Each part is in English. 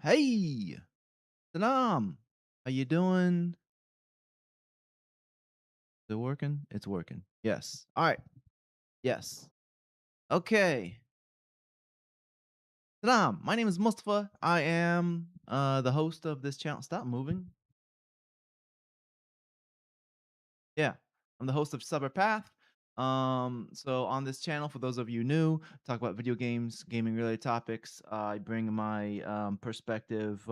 Hey, Salam. How you doing? Is it working? It's working. Yes. All right. Yes. Okay. Salam. My name is Mustafa. I am the host of this channel. Stop moving. Yeah, I'm the host of Sabr Path. So on this channel, for those of you new, talk about video games, gaming related topics. I bring my perspective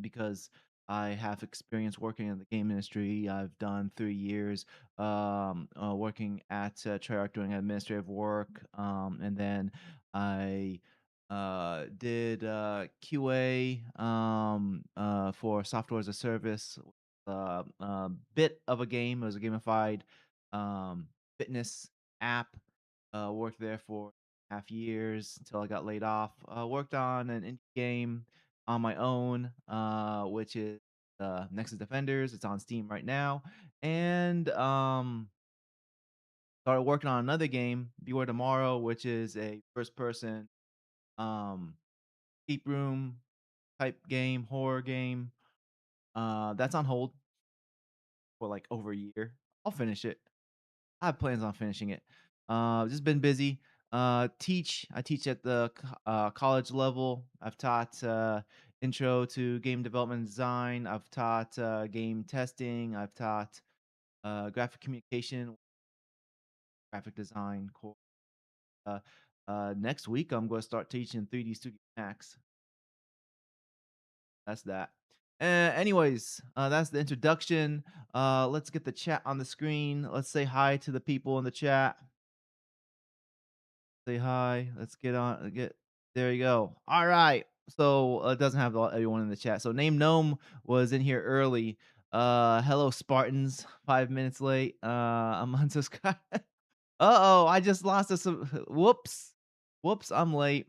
because I have experience working in the game industry. I've done 3 years working at Treyarch doing administrative work, and then I did QA for software as a service, bit of a game. It was a gamified fitness app. Worked there for half years until I got laid off. Worked on an indie game on my own, which is Nexus Defenders. It's on Steam right now, and started working on another game, Beware Tomorrow, which is a first-person um, escape room type game, horror game. That's on hold for like over a year. I'll finish it. I have plans on finishing it. Just been busy. I teach at the college level. I've taught intro to game development and design. I've taught game testing. I've taught graphic communication, graphic design course. Uh, Next week, I'm going to start teaching 3D Studio Max. That's that. Anyways, that's the introduction. Let's get the chat on the screen. Let's say hi to the people in the chat. Say hi. Let's get on. Get there. You go. All right. So it doesn't have everyone in the chat. So name gnome was in here early. Hello Spartans. 5 minutes late. I'm unsubscribed. Uh-oh, I just lost a whoops. Whoops, I'm late.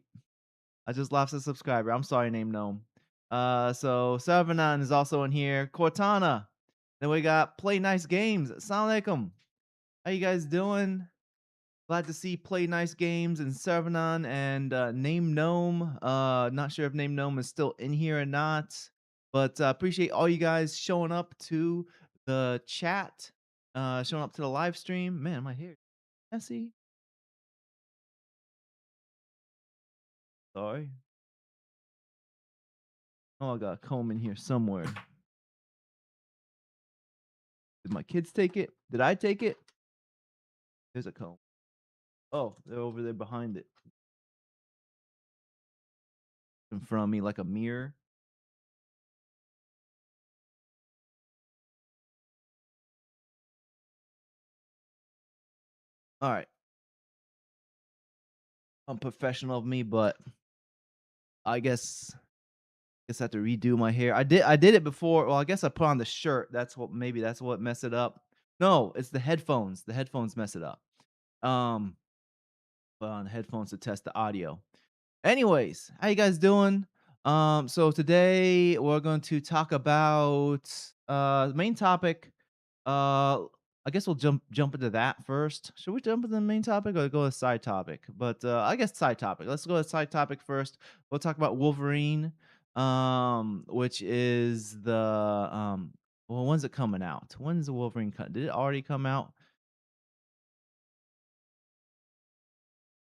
I just lost a subscriber. I'm sorry, name gnome. So Sarvanan is also in here. Cortana. Then we got Play Nice Games. Assalamu alaikum. How you guys doing? Glad to see Play Nice Games and Servanon and Name Gnome. Not sure if Name Gnome is still in here or not, but appreciate all you guys showing up to the chat, showing up to the live stream. Man, my hair messy. Sorry. Oh, I got a comb in here somewhere. Did my kids take it? Did I take it? There's a comb. Oh, they're over there behind it. In front of me like a mirror. All right. Unprofessional of me, but I guess I have to redo my hair. I did it before. Well, I guess I put on the shirt. That's what messed it up. No, it's the headphones. The headphones mess it up. Um, put on headphones to test the audio. Anyways, how you guys doing? So today we're going to talk about the main topic. I guess we'll jump into that first. Should we jump into the main topic or go to side topic? But I guess side topic. Let's go to side topic first. We'll talk about Wolverine, which is the well, when's it coming out? When's the Wolverine cut? Did it already come out?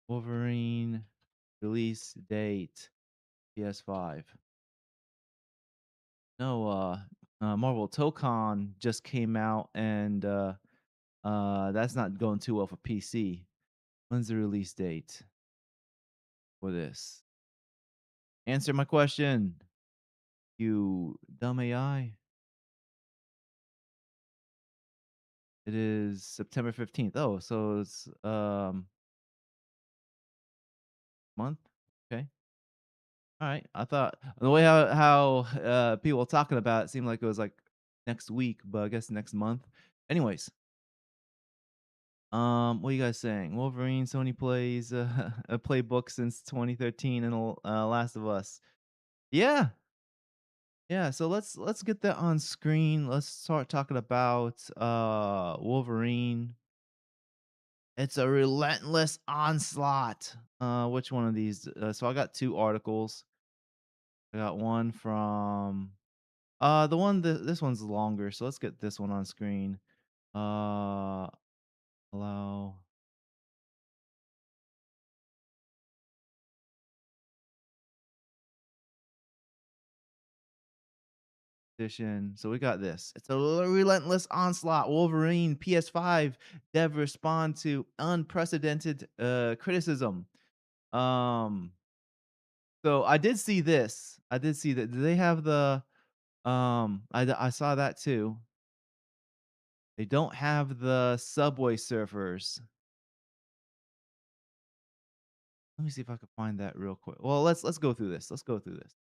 Wolverine release date PS5. No, Marvel Tokon just came out, and that's not going too well for PC. When's the release date for this? Answer my question, you dumb AI. It is September 15th. Oh, so it's month. Okay. All right. I thought the way how people were talking about it seemed like it was like next week, but I guess next month. Anyways, what are you guys saying? Wolverine, Sony plays a playbook since 2013 and Last of Us. Yeah, yeah. So let's get that on screen. Let's start talking about Wolverine. It's a relentless onslaught. Which one of these? So I got two articles. I got one from this one's longer, so let's get this one on screen. Uh allow edition. So we got this. It's a relentless onslaught. Wolverine PS5 dev respond to unprecedented criticism. Um so I did see this. I did see that. Do they have the I saw that too. They don't have the Subway Surfers. Let me see if I can find that real quick. Well, let's go through this. Let's go through this.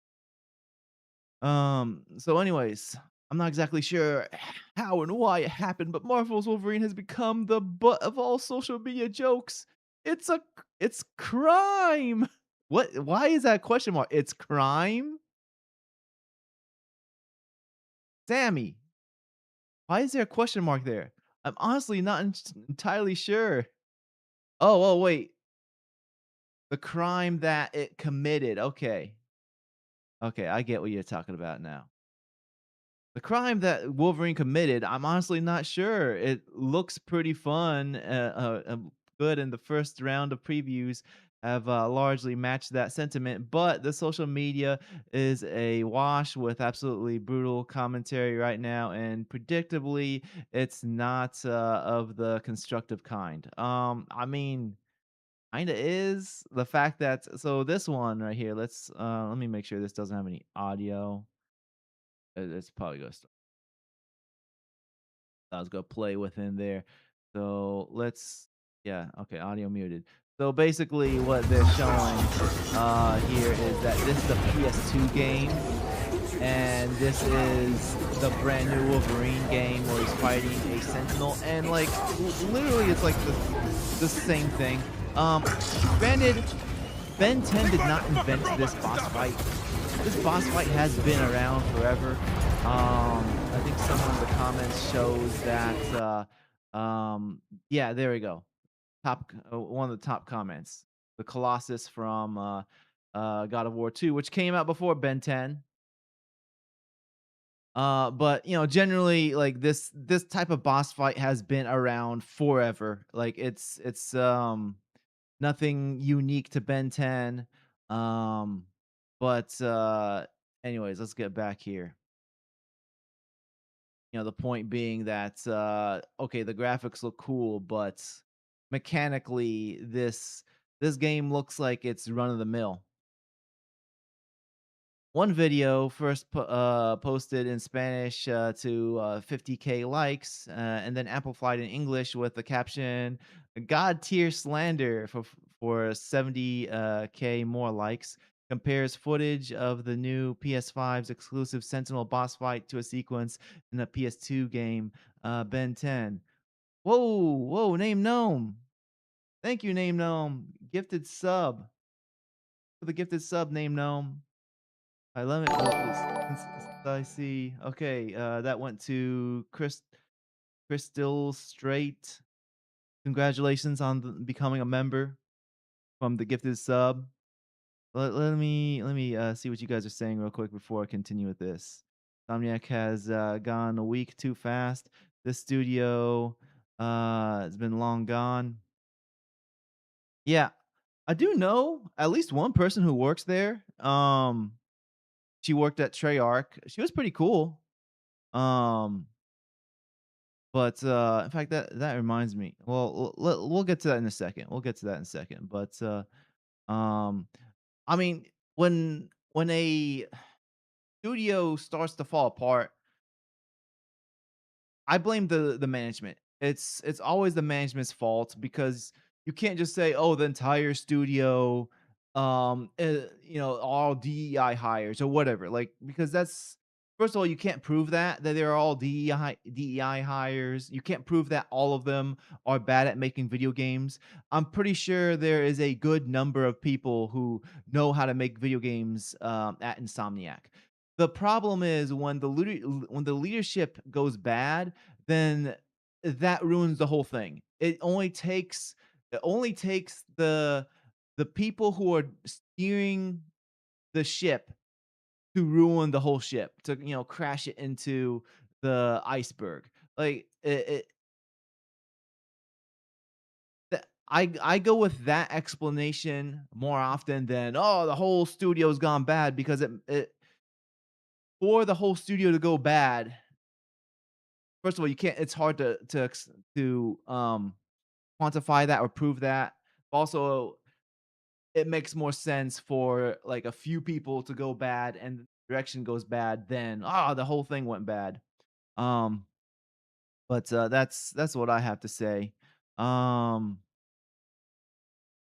So anyways, I'm not exactly sure how and why it happened, but Marvel's Wolverine has become the butt of all social media jokes. It's crime. What why is that question mark? It's crime? Sammy, why is there a question mark there? I'm honestly not entirely sure. Oh, wait. The crime that it committed. Okay. Okay, I get what you're talking about now. The crime that Wolverine committed, I'm honestly not sure. It looks pretty fun, good, and the first round of previews have largely matched that sentiment. But the social media is a wash with absolutely brutal commentary right now, and predictably, it's not of the constructive kind. I mean, kinda is the fact that so this one right here. Let me make sure this doesn't have any audio. It's probably gonna I was gonna play within there. So let's yeah, okay, audio muted. So basically what they're showing here is that this is a PS2 game and this is the brand new Wolverine game where he's fighting a Sentinel and like literally it's like the same thing. Granted, Ben 10 did not invent this boss fight. This boss fight has been around forever. I think someone in the comments shows that. Yeah, there we go. One of the top comments, the Colossus from God of War 2, which came out before Ben 10. But you know, generally, like this type of boss fight has been around forever. Like it's nothing unique to Ben 10. Um, but anyways, let's get back here. You know, the point being that okay, the graphics look cool, but mechanically, this game looks like it's run of the mill. One video first posted in Spanish to 50K likes, and then amplified in English with the caption "God tier slander" for 70K more likes. Compares footage of the new PS5's exclusive Sentinel boss fight to a sequence in the PS2 game Ben 10. Whoa, Name Gnome. Thank you, Name Gnome. Gifted sub for the gifted sub, Name Gnome. I love it. Since I see. Okay, that went to Crystal Straight. Congratulations on becoming a member from the gifted sub. Let me see what you guys are saying real quick before I continue with this. Insomniac has gone a week too fast. This studio has been long gone. Yeah, I do know at least one person who works there. She worked at Treyarch. She was pretty cool. Um, but in fact, that reminds me. Well, we'll get to that in a second. We'll get to that in a second. But um, I mean, when a studio starts to fall apart, I blame the management. It's always the management's fault because you can't just say, "Oh, the entire studio, you know, all DEI hires or whatever." Like because that's first of all, you can't prove that they're all DEI hires. You can't prove that all of them are bad at making video games. I'm pretty sure there is a good number of people who know how to make video games at Insomniac. The problem is when the leadership goes bad, then that ruins the whole thing. It only takes the people who are steering the ship to ruin the whole ship, to crash it into the iceberg. Like I go with that explanation more often than, oh, the whole studio's gone bad, because it for the whole studio to go bad. First of all, you can't. It's hard to quantify that or prove that. Also, it makes more sense for like a few people to go bad and the direction goes bad than, the whole thing went bad. Um, but that's what I have to say. Um,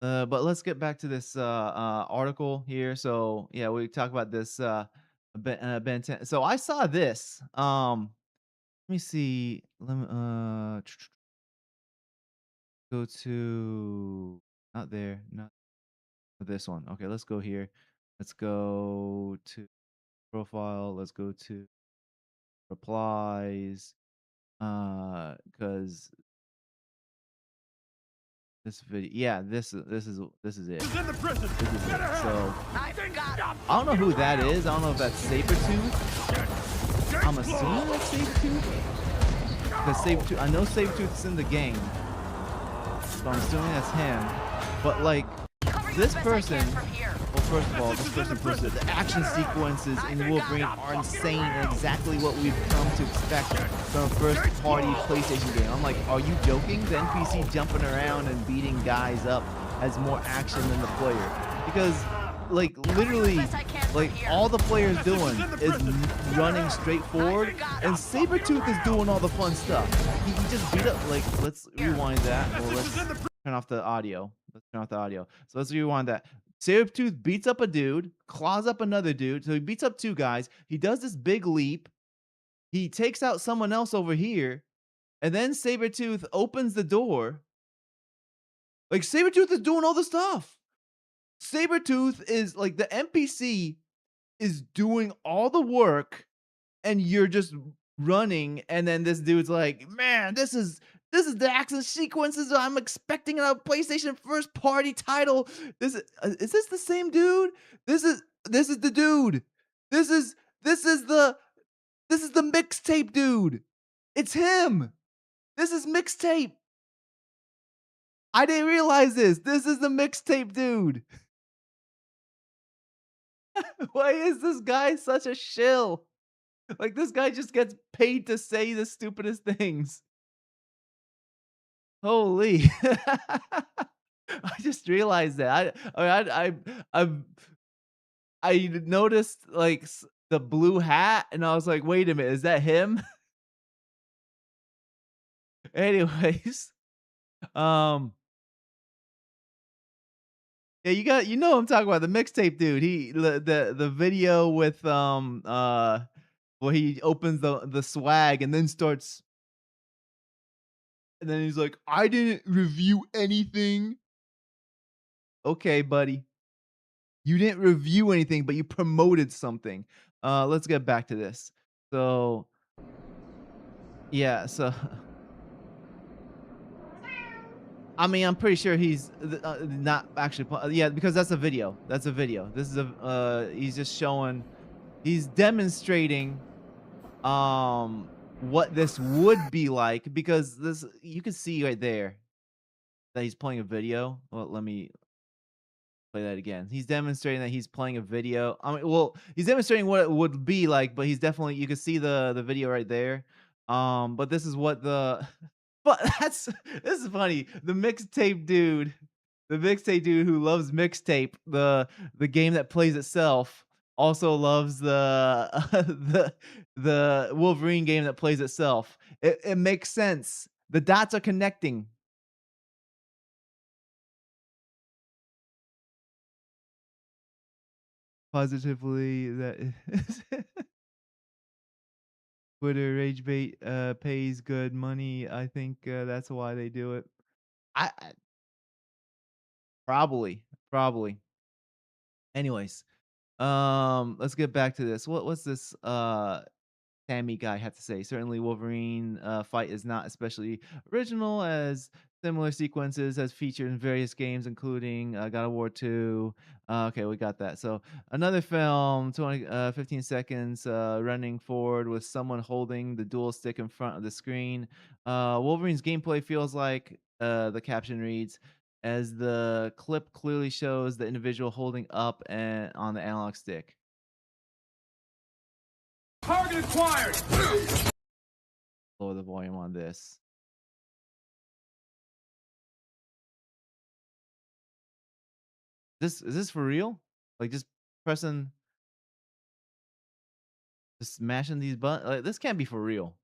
but let's get back to this article here. So yeah, we talk about this Ben 10. So I saw this. Let me see. Let me go to, not there, not this one. Okay, let's go here. Let's go to profile. Let's go to replies. Because this video, yeah, this is it. He's in the prison. This is Get it. her. So I got I don't know who that is. I don't know if that's Sabretooth. I'm assuming that's Sabretooth. Because Sabretooth, I know Sabretooth is in the game. So I'm assuming that's him. But like, this person, well, first of all, this person posted the action sequences in Wolverine are insane and exactly what we've come to expect from a first-party PlayStation game. I'm like, are you joking? The NPC jumping around and beating guys up has more action than the player. Because, like, literally, like, all the player's doing is running straight forward, and Sabretooth is doing all the fun stuff. He just beat up, like, let's rewind that, or let's turn off the audio. Let's turn off the audio. So let's rewind that. Sabretooth beats up a dude, claws up another dude. So he beats up two guys. He does this big leap. He takes out someone else over here. And then Sabretooth opens the door. Like, Sabretooth is doing all the stuff. Sabretooth is like, the NPC is doing all the work, and you're just running, and then this dude's like, "Man, this is the action sequences I'm expecting in a PlayStation first party title." Is this the same dude? This is the dude. This is this is the this is the mixtape dude. It's him. This is mixtape. I didn't realize this. This is the mixtape dude. Why is this guy such a shill? Like, this guy just gets paid to say the stupidest things. Holy. I just realized that. I noticed, like, the blue hat, and I was like, "Wait a minute, is that him?" Anyways, um, yeah, what I'm talking about, the mixtape dude. The video with, where he opens the swag and then starts, and then he's like, "I didn't review anything." Okay, buddy. You didn't review anything, but you promoted something. Let's get back to this. So, yeah, so I mean, I'm pretty sure he's not actually yeah, because that's a video. That's a video. This is a he's just showing, he's demonstrating what this would be like, because this, you can see right there that he's playing a video. Well, let me play that again. He's demonstrating that he's playing a video. I mean, well, he's demonstrating what it would be like, but he's definitely, you can see the video right there. But this is what the but this is funny. The mixtape dude who loves mixtape, the game that plays itself, also loves the the Wolverine game that plays itself. It makes sense. The dots are connecting. Positively, that Twitter rage bait pays good money. I think that's why they do it. I probably. Anyways, let's get back to this. What's this Sammy guy had to say? Certainly, Wolverine fight is not especially original, as Similar sequences as featured in various games, including God of War 2. Okay, we got that. So another film, 15 seconds, running forward with someone holding the dual stick in front of the screen. Wolverine's gameplay feels like, the caption reads, as the clip clearly shows the individual holding up and on the analog stick. Target acquired! Lower the volume on this. This is this for real? Like just pressing, just smashing these buttons? Like, this can't be for real.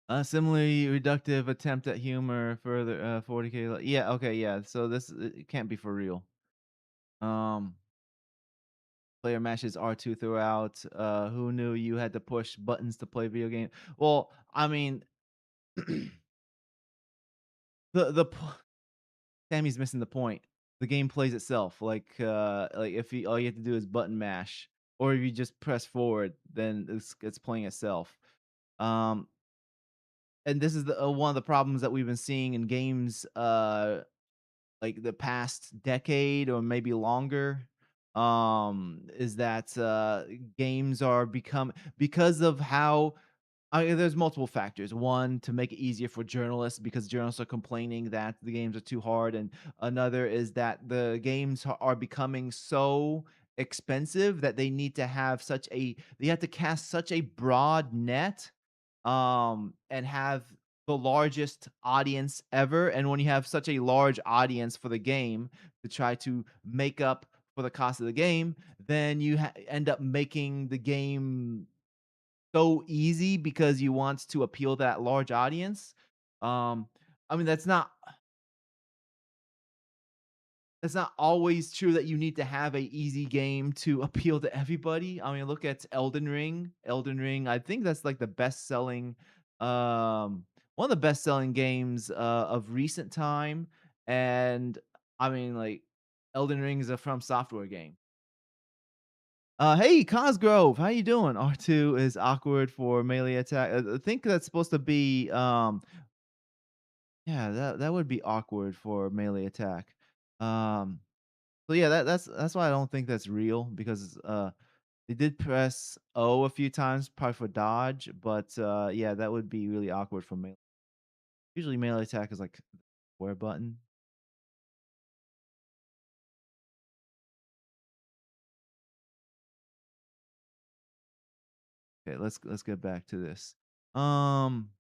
A similarly reductive attempt at humor further 40K. Yeah, okay, yeah. So this it can't be for real. Um Player mashes R2 throughout. Who knew you had to push buttons to play video game? Well, I mean the Sammy's missing the point. The game plays itself. Like if you all you have to do is button mash, or if you just press forward, then it's playing itself. Um, and this is one of the problems that we've been seeing in games, like the past decade or maybe longer. Is that games are become because of how there's multiple factors. One, to make it easier for journalists because journalists are complaining that the games are too hard, and another is that the games are becoming so expensive that they have to cast such a broad net, and have the largest audience ever. And when you have such a large audience for the game to try to make up for the cost of the game, then you end up making the game so easy because you want to appeal to that large audience. Um, I mean, that's not always true that you need to have a easy game to appeal to everybody. I mean, look at Elden Ring. Elden Ring, I think that's like the best selling, one of the best selling games of recent time. And I mean, like, Elden Ring is a From Software game. Hey, Cosgrove, how you doing? R2 is awkward for melee attack. I think that's supposed to be, yeah, that would be awkward for melee attack. Um, so yeah, that's why I don't think that's real because they did press O a few times, probably for dodge, but yeah, that would be really awkward for melee. Usually melee attack is like square button. Okay, let's get back to this. Um,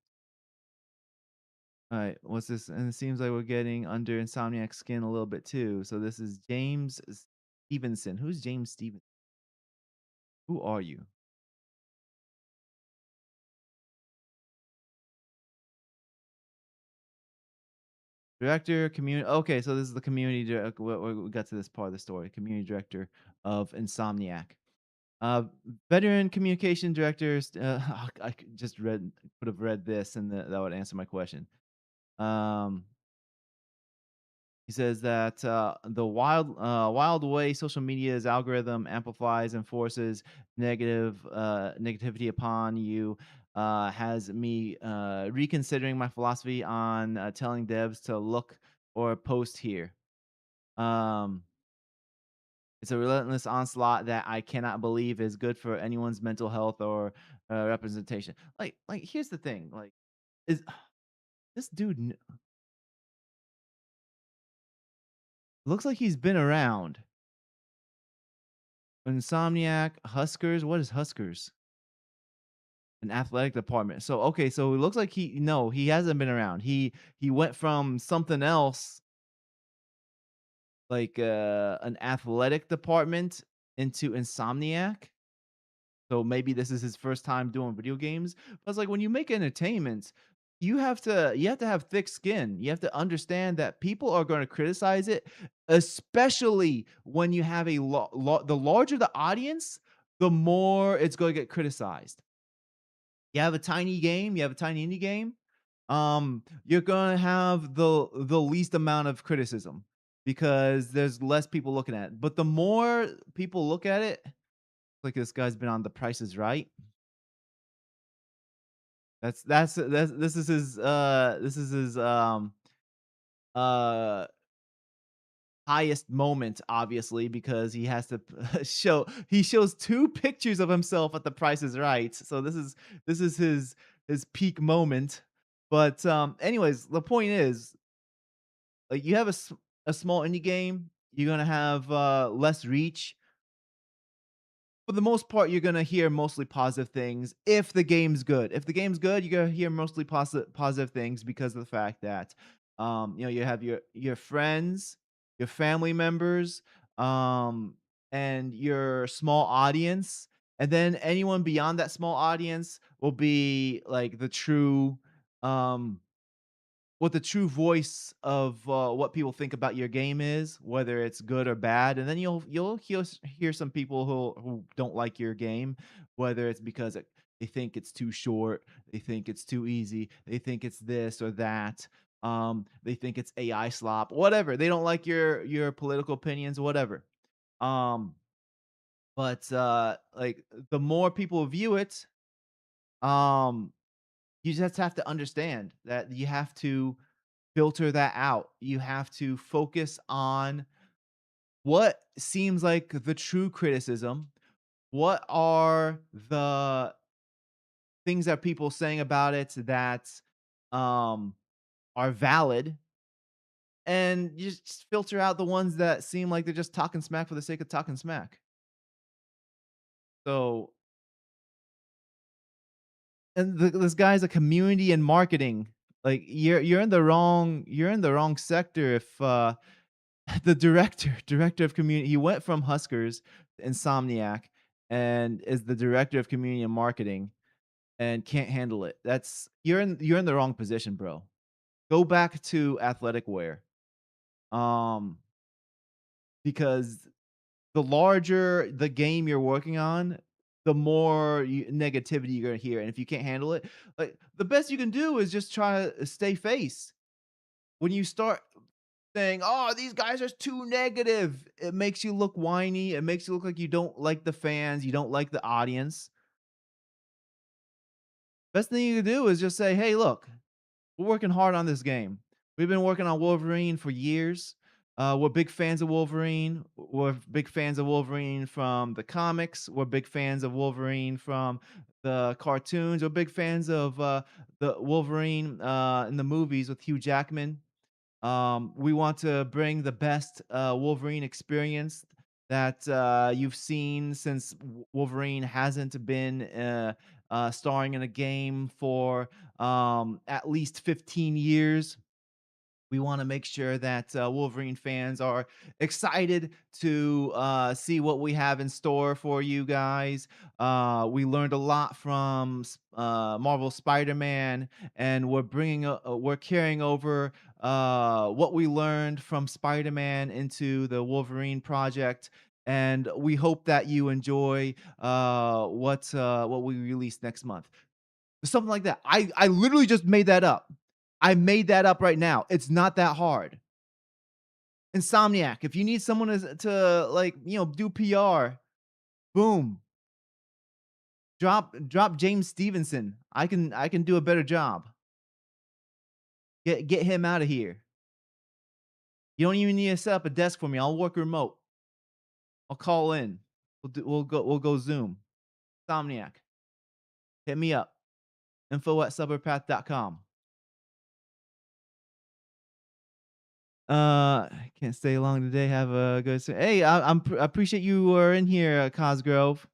all right, what's this? And it seems like we're getting under Insomniac's skin a little bit too. So this is James Stevenson. Who's James Stevenson? Who are you? Director, community. Okay, so this is the community. We got to this part of the story. Community director of Insomniac. Uh, Veteran communication directors. Just could have read this, and that would answer my question. Um, He says that the wild way social media's algorithm amplifies and forces negativity upon you has me reconsidering my philosophy on telling devs to look or post here. Um, it's a relentless onslaught that I cannot believe is good for anyone's mental health or representation. Here's the thing: is this dude looks like he's been around. Insomniac, Huskers. What is Huskers? An athletic department. So okay, so it looks like he hasn't been around. He went from something else, like an athletic department, into Insomniac. So maybe this is his first time doing video games. But it's like when you make entertainment, you have to have thick skin. You have to understand that people are going to criticize it, especially when you have the larger the audience, the more it's going to get criticized. You have a tiny game, you have a tiny indie game, you're gonna have the least amount of criticism because there's less people looking at it. But the more people look at it, like this guy's been on The Price is Right. That's this is his uh highest moment, obviously, because he has to he shows 2 pictures of himself at The Price is Right. So this is his peak moment. But anyways, the point is, like, you have a small indie game, you're gonna have less reach. For the most part, you're gonna hear mostly positive things if the game's good. If the game's good, you're gonna hear mostly positive things because of the fact that, you have your friends, your family members, um, and your small audience, and then anyone beyond that small audience will be like um what the true voice of, what people think about your game is, whether it's good or bad, and then you'll hear some people who don't like your game, whether it's because they think it's too short, they think it's too easy, they think it's this or that, they think it's AI slop, whatever. They don't like your political opinions, whatever. Um, but like the more people view it, um, you just have to understand that you have to filter that out. You have to focus on what seems like the true criticism. What are the things that people saying about it that um are valid, and you just filter out the ones that seem like they're just talking smack for the sake of talking smack. So, and this guy's a community and marketing. Like you're in the wrong sector if the director of community, he went from Huskers to Insomniac and is the director of community and marketing and can't handle it. That's you're in the wrong position, bro. Go back to athletic wear. Um, because the larger the game you're working on, the more negativity you're gonna hear. And if you can't handle it, like the best you can do is just try to stay face. When you start saying, "Oh, these guys are too negative." It makes you look whiny, it makes you look like you don't like the fans, you don't like the audience. Best thing you can do is just say, "Hey, look, we're working hard on this game. We've been working on Wolverine for years. We're big fans of Wolverine. We're big fans of Wolverine from the comics. We're big fans of Wolverine from the cartoons. We're big fans of the Wolverine in the movies with Hugh Jackman. We want to bring the best Wolverine experience that you've seen since Wolverine hasn't been starring in a game for at least 15 years. We want to make sure that Wolverine fans are excited to see what we have in store for you guys. We learned a lot from Marvel Spider-Man, and we're carrying over what we learned from Spider-Man into the Wolverine project. And we hope that you enjoy what we release next month. Something like that. I literally just made that up. I made that up right now. It's not that hard. Insomniac, if you need someone to like, do PR, boom, drop James Stevenson. I can do a better job. Get him out of here. You don't even need to set up a desk for me. I'll work remote. I'll call in. We'll go Zoom. Insomniac. Hit me up. info@suburpath.com. I can't stay long today. Have a good Hey, I appreciate you were in here, Cosgrove.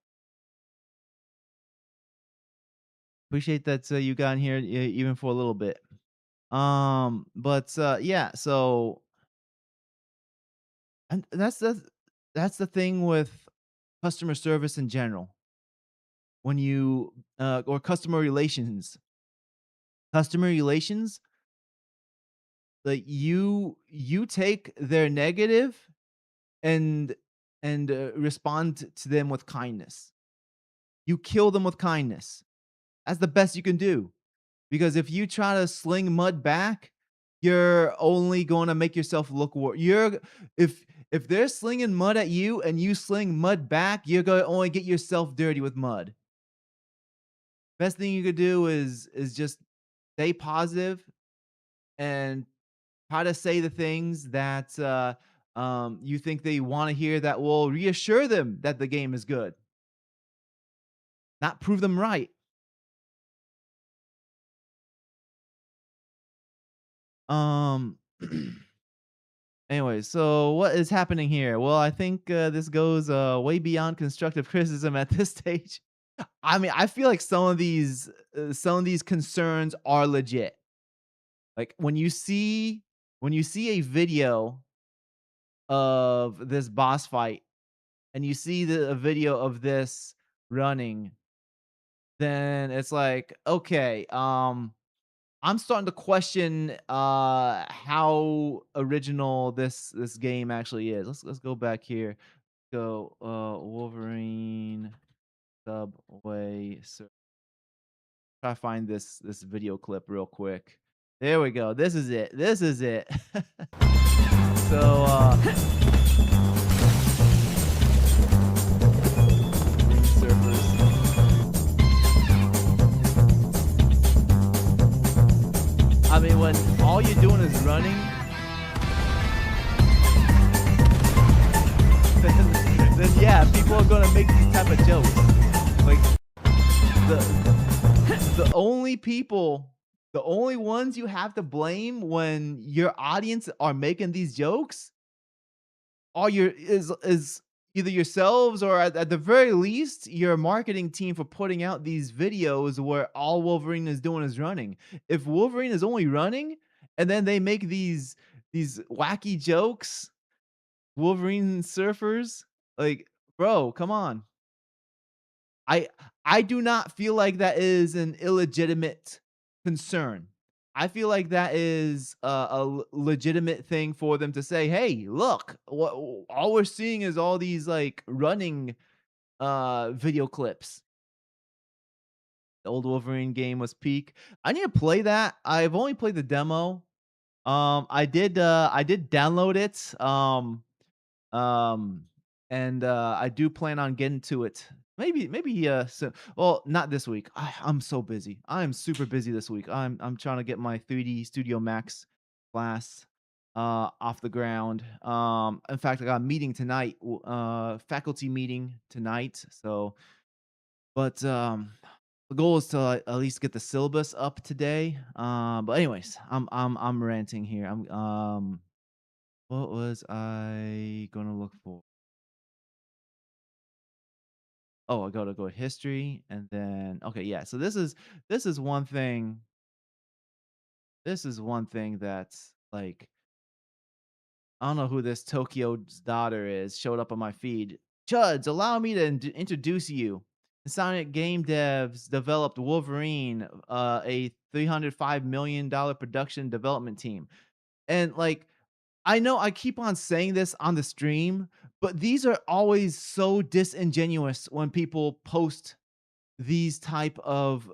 Appreciate that you got in here even for a little bit. But yeah, so and that's the thing with customer service in general. When you or customer relations, like you take their negative and respond to them with kindness. You kill them with kindness. That's the best you can do. Because if you try to sling mud back, you're only gonna make yourself look worse. If they're slinging mud at you and you sling mud back, you're gonna only get yourself dirty with mud. Best thing you could do is just stay positive and try to say the things that you think they want to hear that will reassure them that the game is good, not prove them right. Um. Anyway, so what is happening here? Well, I think this goes way beyond constructive criticism at this stage. I mean, I feel like some of these concerns are legit. Like when you see a video of this boss fight and you see a video of this running, then it's like, okay, I'm starting to question how original this game actually is. Let's go back here. Go Wolverine Subway try to find this video clip real quick. There we go. This is it. This is it. So surfers. I mean, when all you're doing is running, then yeah, people are gonna make these type of jokes. Like the only people, the only ones you have to blame when your audience are making these jokes are your is either yourselves or at the very least your marketing team for putting out these videos where all Wolverine is doing is running. If Wolverine is only running and then they make these wacky jokes, Wolverine surfers, like, bro, come on. I I do not feel like that is an illegitimate concern. I feel like that is a legitimate thing for them to say, "Hey, look, what all we're seeing is all these like running video clips." The old Wolverine game was peak. I need to play that. I've only played the demo. I did download it. Um, and I do plan on getting to it. Maybe so, well, not this week. I'm so busy. I'm super busy this week. I'm trying to get my 3D Studio Max class off the ground. In fact, I got a meeting tonight, faculty meeting tonight. So, but the goal is to at least get the syllabus up today. But anyways, I'm ranting here. What was I gonna look for? Oh, I gotta go to history and then okay, yeah. So this is one thing. This is one thing that's like I don't know who this Tokyo's daughter is. Showed up on my feed. Chuds, allow me to introduce you. Insomniac Game Devs developed Wolverine, a $305 million production development team. And like I know I keep on saying this on the stream, but these are always so disingenuous when people post these type of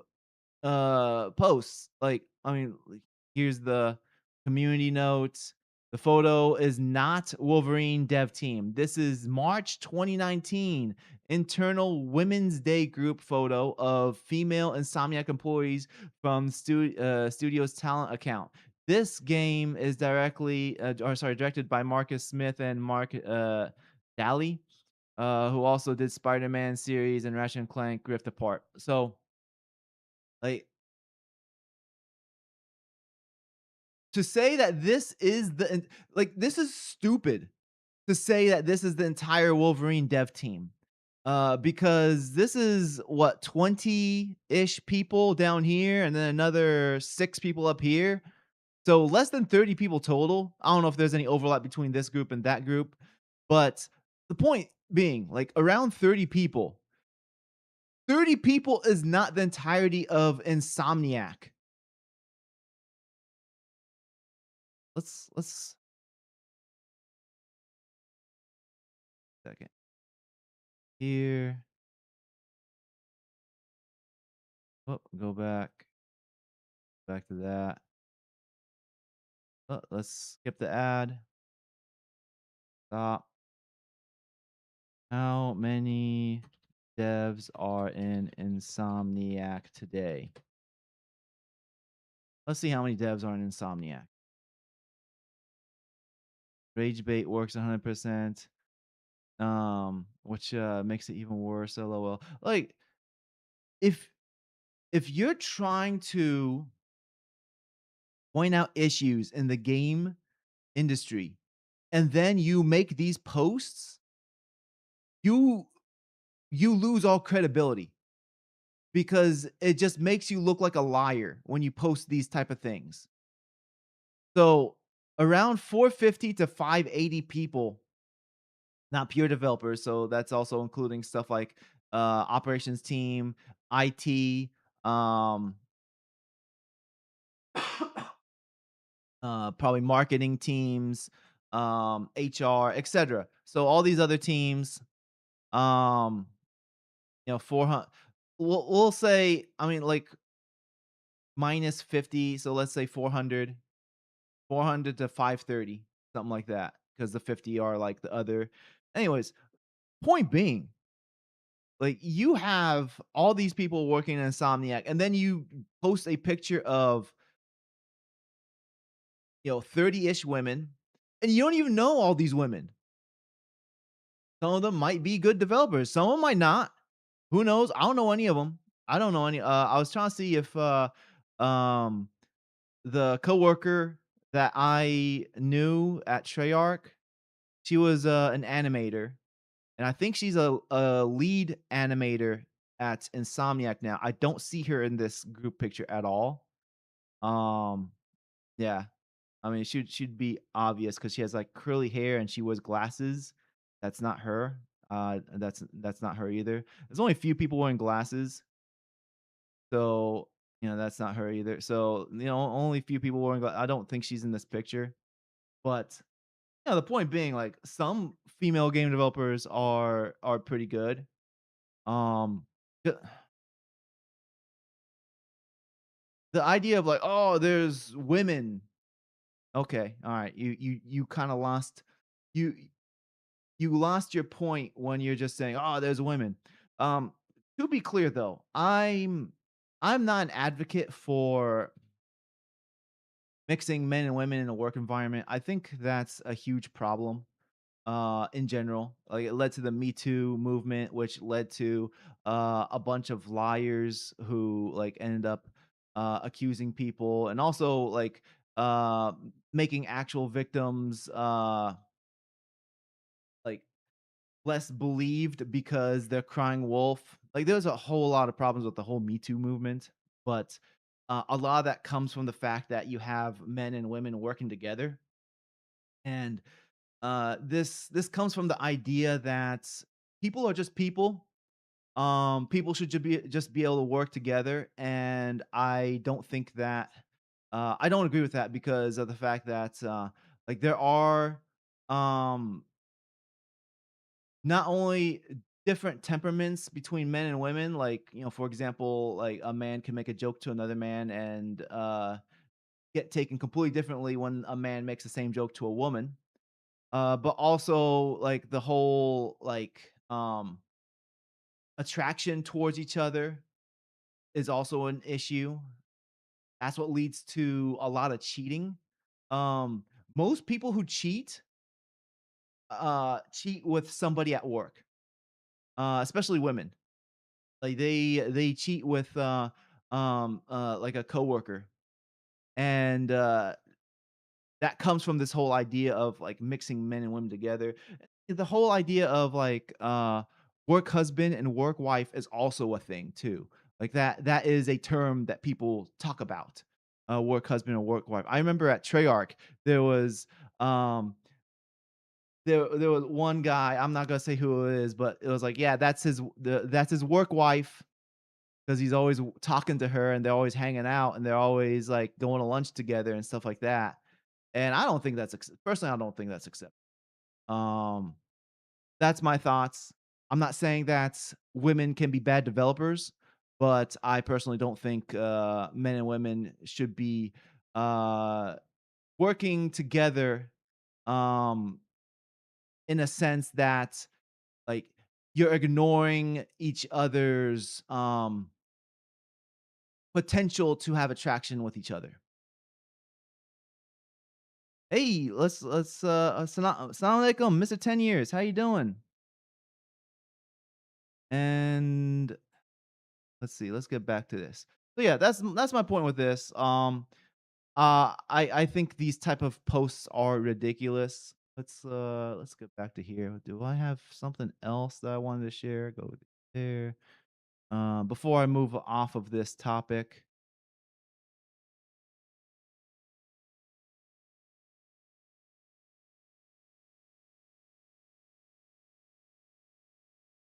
posts. Like, I mean, like, here's the community notes. The photo is not Wolverine dev team. This is March 2019 internal Women's Day group photo of female Insomniac employees from studio's talent account. This game is directed by Marcus Smith and Mark Daly, who also did Spider-Man series and Ratchet and Clank Rift Apart. So, like, to say that this is like this is stupid to say that this is the entire Wolverine dev team. Because this is what 20-ish people down here and then another 6 people up here. So less than 30 people total. I don't know if there's any overlap between this group and that group, but the point being like around 30 people. 30 people is not the entirety of Insomniac. Let's second here. Oh, go back to that. Oh, let's skip the ad. Stop. How many devs are in Insomniac today. Let's see how many devs are in Insomniac. Rage bait works 100%. Which makes it even worse. LOL. Like if you're trying to point out issues in the game industry and then you make these posts, you lose all credibility because it just makes you look like a liar when you post these type of things. So around 450 to 580 people, not pure developers. So that's also including stuff like operations team, IT, um, probably marketing teams, HR, etc. So all these other teams, um, 400. We'll say, I mean, like minus 50. So let's say 400, 400 to 530, something like that, because the 50 are like the other. Anyways, point being, like you have all these people working in Insomniac, and then you post a picture of 30-ish women, and you don't even know all these women. Some of them might be good developers, some of them might not. Who knows? I don't know any of them. I don't know any. I was trying to see if um the coworker that I knew at Treyarch, she was an animator, and I think she's a lead animator at Insomniac now. I don't see her in this group picture at all. Um, yeah, I mean, she'd be obvious because she has like curly hair and she wears glasses. That's not her. That's not her either. There's only a few people wearing glasses, so that's not her either. So only a few people wearing. I don't think she's in this picture. But the point being, like some female game developers are pretty good. Um, the, the idea of like, oh, there's women. Okay, all right. You kind of lost you you lost your point when you're just saying, "Oh, there's women." Um, to be clear though, I'm not an advocate for mixing men and women in a work environment. I think that's a huge problem in general. Like it led to the Me Too movement, which led to a bunch of liars who like ended up accusing people and also like uh making actual victims like less believed because they're crying wolf. Like there's a whole lot of problems with the whole Me Too movement, but a lot of that comes from the fact that you have men and women working together, and this comes from the idea that people are just people. People should just be able to work together, and I don't think that I don't agree with that because of the fact that like there are um not only different temperaments between men and women, like, for example, like a man can make a joke to another man and get taken completely differently when a man makes the same joke to a woman. But also like the whole like attraction towards each other is also an issue. That's what leads to a lot of cheating. Um, Most people who cheat with somebody at work, especially women. Like they cheat with like a coworker, and that comes from this whole idea of like mixing men and women together. The whole idea of like work husband and work wife is also a thing too. Like that is a term that people talk about. Work husband and work wife. I remember at Treyarch there was um there was one guy, I'm not gonna say who it is, but it was like, yeah, that's his work wife, 'cause he's always talking to her, and they're always hanging out, and they're always, like, going to lunch together and stuff like that, and I don't think that's personally, I don't think that's acceptable. Um, that's my thoughts. I'm not saying that women can be bad developers, but I personally don't think, men and women should be, uh, working together, um, in a sense that, like, you're ignoring each other's potential to have attraction with each other. Hey, Assalamu alaikum, Mr. 10 years. How you doing? And let's see, let's get back to this. So yeah, that's my point with this. I think these type of posts are ridiculous. Let's get back to here. Do I have something else that I wanted to share? Go there. Before I move off of this topic.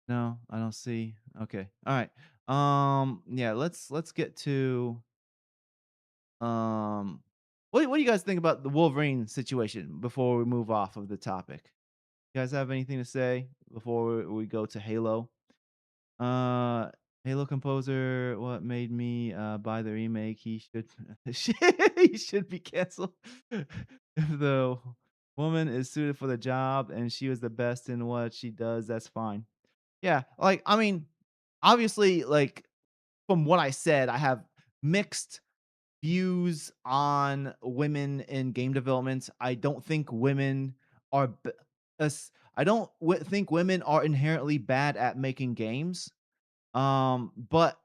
No, I don't see. Okay. All right. Yeah, let's get to um what do you guys think about the Wolverine situation before we move off of the topic? You guys have anything to say before we go to Halo? Uh, Halo composer, what made me buy the remake? He should he should be canceled. If the woman is suited for the job and she was the best in what she does, that's fine. Yeah, like I mean, obviously, like from what I said, I have mixed views on women in game development. I don't think women are I don't think women are inherently bad at making games. But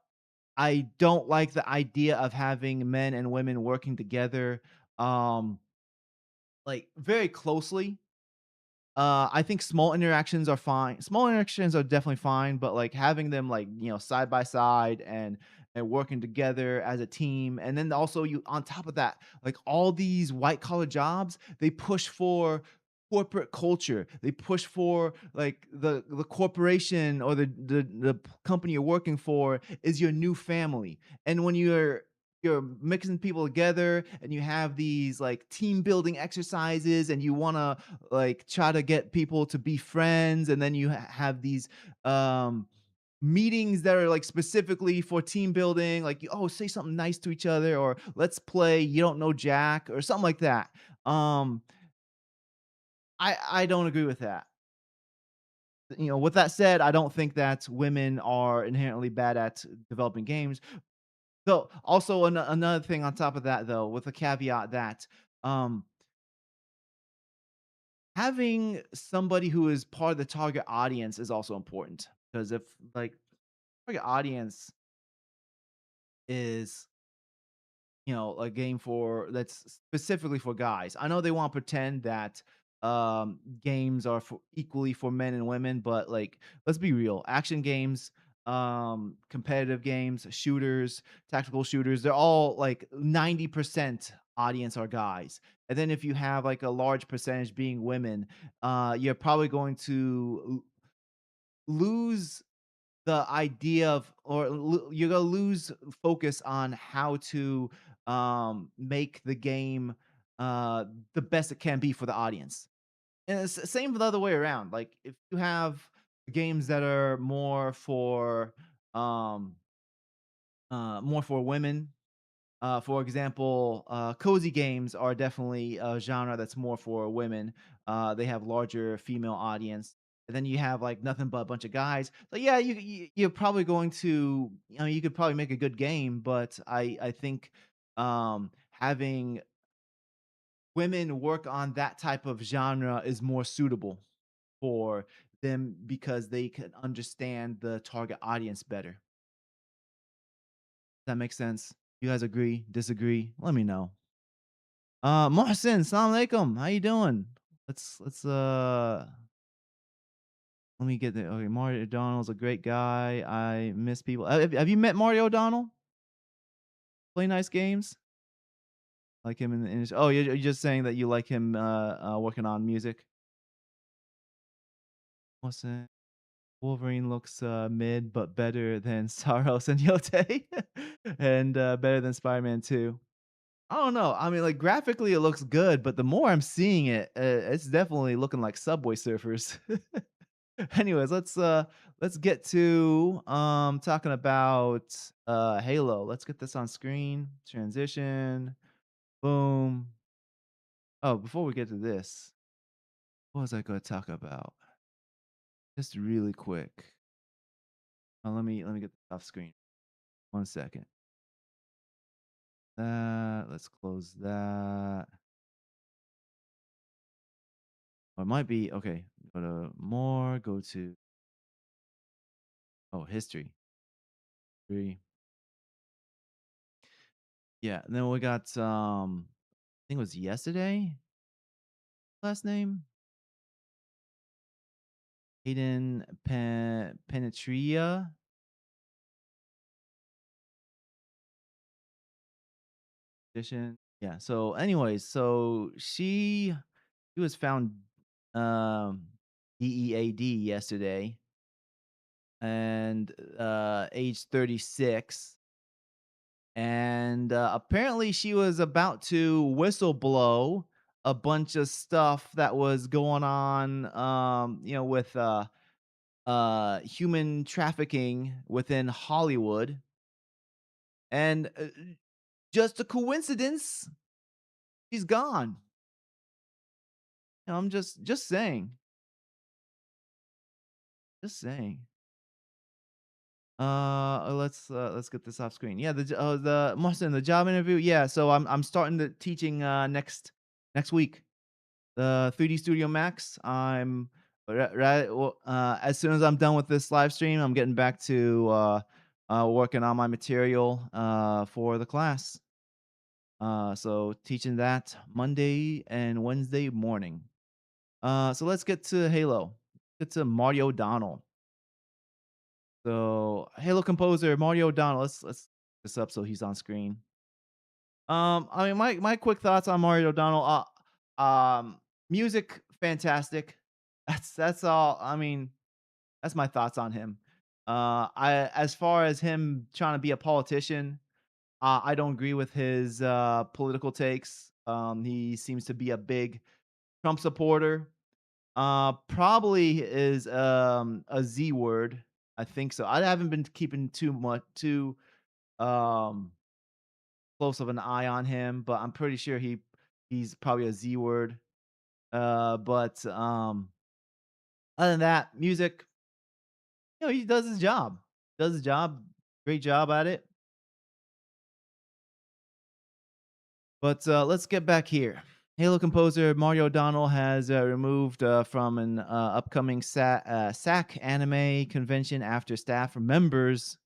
I don't like the idea of having men and women working together, um, like very closely. I think small interactions are fine. Small interactions are definitely fine, but like having them like, side by side and working together as a team. And then also you on top of that, like all these white collar jobs, they push for corporate culture. They push for like the corporation or the company you're working for is your new family. And when you're mixing people together and you have these like team building exercises and you want to like try to get people to be friends and then you have these um meetings that are like specifically for team building like oh say something nice to each other or let's play you don't know jack or something like that. um I don't agree with that. With that said, I don't think that women are inherently bad at developing games. So also another thing on top of that though, with a caveat that um having somebody who is part of the target audience is also important because if like target audience is a game for that's specifically for guys. I know they want to pretend that games are for equally for men and women, but like let's be real. Action games, competitive games, shooters, tactical shooters, they're all like 90% audience are guys. And then if you have like a large percentage being women, you're probably going to lose the idea of you're gonna lose focus on how to make the game the best it can be for the audience. And it's the same the other way around. Like if you have games that are um more for women, for example, cozy games are definitely a genre that's more for women. They have larger female audience. And then you have like nothing but a bunch of guys. So yeah, you're probably going to, you could probably make a good game, but I think having women work on that type of genre is more suitable for them because they can understand the target audience better. Does that make sense? You guys agree? Disagree? Let me know. Mohsin, salam alaikum. How you doing? Let's let me get there. Okay, Marty O'Donnell's a great guy. I miss people. Have you met Marty O'Donnell? Play nice games? Like him in the industry? Oh, you're just saying that you like him working on music. Mohsin, Wolverine looks mid, but better than Saros and Yote, and better than Spider-Man 2. I don't know. I mean, like graphically, it looks good, but the more I'm seeing it, it's definitely looking like Subway Surfers. Anyways, let's get to talking about Halo. Let's get this on screen. Transition. Boom. Oh, before we get to this, what was I going to talk about? just really quick. Let me get this off screen. 1 second. That let's close that. Or it might be okay. Go to more. Go to history. Three. Yeah. And then we got I think it was yesterday. Last name Hayden Penetria edition. Yeah. So, anyways, so she was found DEAD yesterday, and age 36, and apparently she was about to whistleblow a bunch of stuff that was going on, with human trafficking within Hollywood, and just a coincidence, she's gone. I'm just saying, just saying. Let's get this off screen. Yeah, the Mohsen, the job interview. Yeah, so I'm starting the teaching next week. The 3D Studio Max. I'm right. Well, as soon as I'm done with this live stream, I'm getting back to working on my material for the class. So teaching that Monday and Wednesday morning. So let's get to Halo. Get to Marty O'Donnell. So Halo composer Marty O'Donnell. Let's this up so he's on screen. I mean, my quick thoughts on Marty O'Donnell. Music fantastic. That's all. I mean, that's my thoughts on him. I as far as him trying to be a politician, I don't agree with his political takes. He seems to be a big Trump supporter. Probably is a Z word. I think so. I haven't been keeping too um close of an eye on him, but I'm pretty sure he's probably a Z word. But other than that, music, he does his job. Does his job, great job at it. But let's get back here. Halo composer Mario O'Donnell has removed from an upcoming SAC anime convention after staff members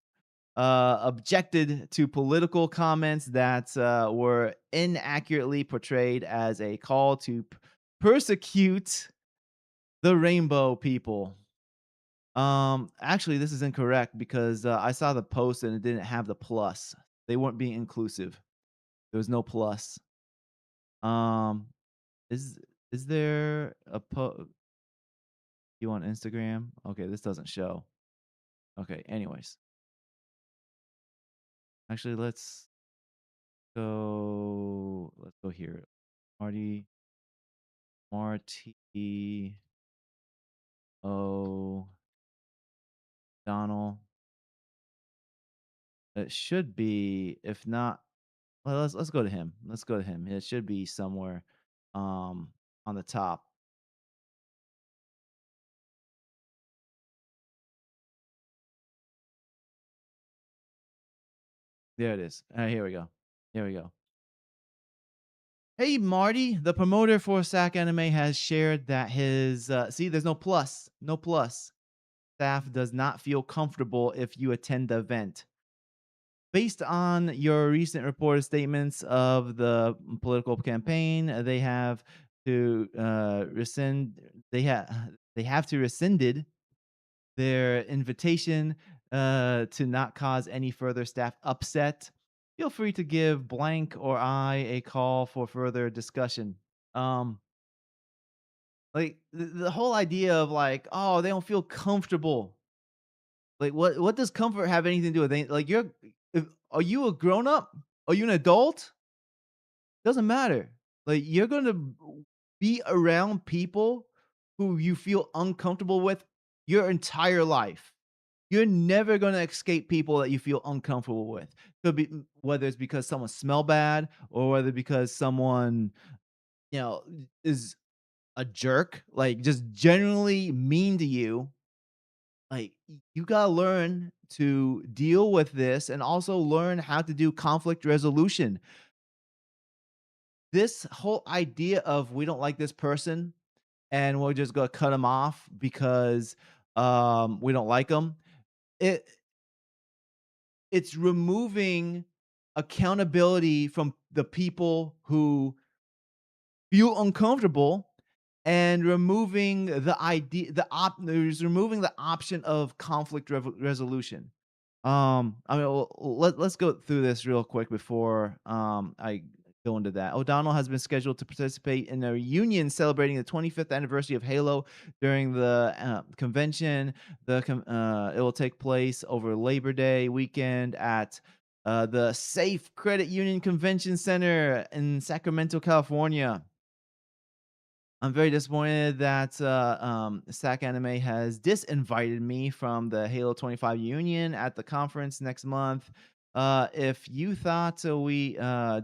objected to political comments that were inaccurately portrayed as a call to persecute the rainbow people. Actually, this is incorrect because I saw the post and it didn't have the plus. They weren't being inclusive. There was no plus. Um, is is there a you on Instagram? Okay, this doesn't show. Okay, anyways. Actually, let's go here. Marty Marty O'Donnell. It should be, if not, well, let's go to him. Let's go to him. It should be somewhere on the top. There it is. All right, here we go. Here we go. Hey Marty, the promoter for SacAnime has shared that his see, there's no plus. No plus. Staff does not feel comfortable if you attend the event. Based on your recent reported statements of the political campaign, they have to rescind. They have to rescinded their invitation to not cause any further staff upset. Feel free to give blank or I a call for further discussion. Um, like the whole idea of like, oh, they don't feel comfortable. Like, what does comfort have anything to do with anything? Like, are you a grown up? Are you an adult? Doesn't matter. Like, you're gonna be around people who you feel uncomfortable with your entire life. You're never gonna escape people that you feel uncomfortable with. Could be whether it's because someone smell bad or whether because someone, is a jerk, like just generally mean to you. Like, you gotta learn to deal with this and also learn how to do conflict resolution. This whole idea of we don't like this person and we're just gonna cut them off because we don't like them. It it's removing accountability from the people who feel uncomfortable and removing removing the option of conflict resolution. I mean, let's go through this real quick before I go into that. O'Donnell has been scheduled to participate in a reunion celebrating the 25th anniversary of Halo during the convention. It will take place over Labor Day weekend at the Safe Credit Union Convention Center in Sacramento, California. I'm very disappointed that SacAnime has disinvited me from the Halo 25 Union at the conference next month. If you thought we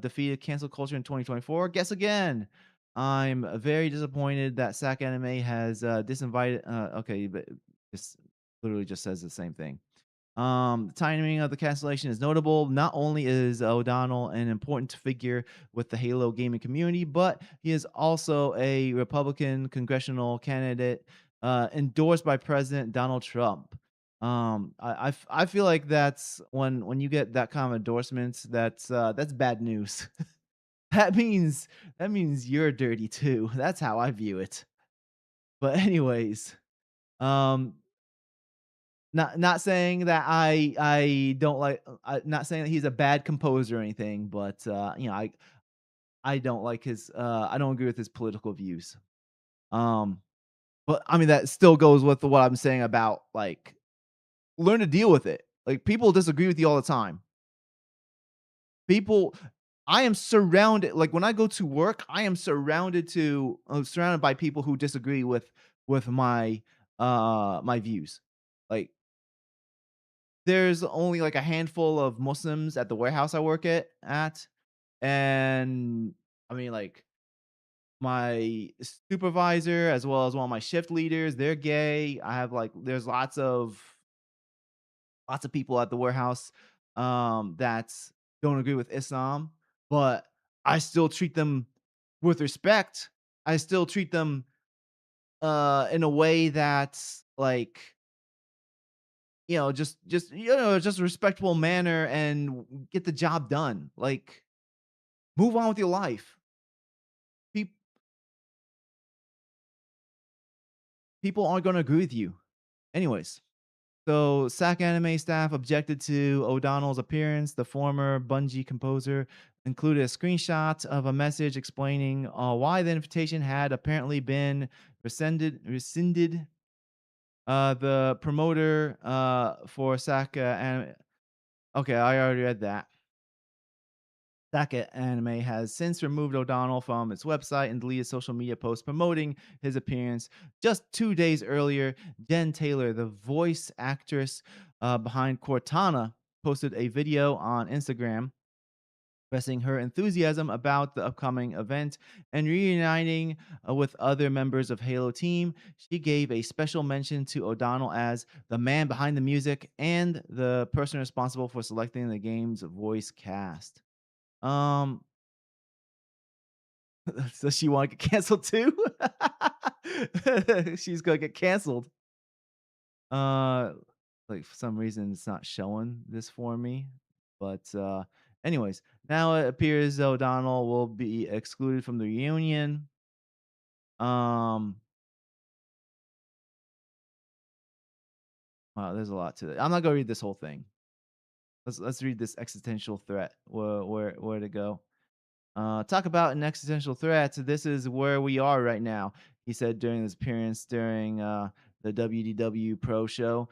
defeated cancel culture in 2024, guess again. I'm very disappointed that SacAnime has disinvited. Okay, but this literally just says the same thing. The timing of the cancellation is notable. Not only is O'Donnell an important figure with the Halo gaming community, but he is also a Republican congressional candidate endorsed by President Donald Trump. I feel like that's when you get that kind of endorsements, that's bad news. That means you're dirty too. That's how I view it. But anyways, um, not saying that I don't like not saying that he's a bad composer or anything, but, I don't like his, I don't agree with his political views. Um, but, I mean, that still goes with what I'm saying about, like, learn to deal with it. Like, people disagree with you all the time. People I am surrounded like, when I go to work, I am surrounded by people who disagree with my views. Like, there's only, like, a handful of Muslims at the warehouse I work at, and, I mean, like, my supervisor as well as one of my shift leaders, they're gay. I have, like there's lots of people at the warehouse, that don't agree with Islam, but I still treat them with respect. I still treat them, in a way that's, like, just a respectable manner and get the job done. Like, move on with your life. Peop People aren't gonna agree with you. Anyways, so SAC Anime staff objected to O'Donnell's appearance. The former Bungie composer included a screenshot of a message explaining why the invitation had apparently been rescinded. The promoter for SAC Anime. Okay, I already read that. SAC Anime has since removed O'Donnell from its website and deleted social media posts promoting his appearance. Just 2 days earlier, Jen Taylor, the voice actress behind Cortana, posted a video on Instagram expressing her enthusiasm about the upcoming event and reuniting with other members of Halo team. She gave a special mention to O'Donnell as the man behind the music and the person responsible for selecting the game's voice cast. Um, does she wanna get canceled too? She's gonna get canceled. Uh, like, for some reason, it's not showing this for me, but, anyways, now it appears O'Donnell will be excluded from the reunion. Um, wow, there's a lot to it. I'm not gonna read this whole thing. Let's read this existential threat. Where to go? Talk about an existential threat. This is where we are right now, he said during his appearance during the WDW Pro Show.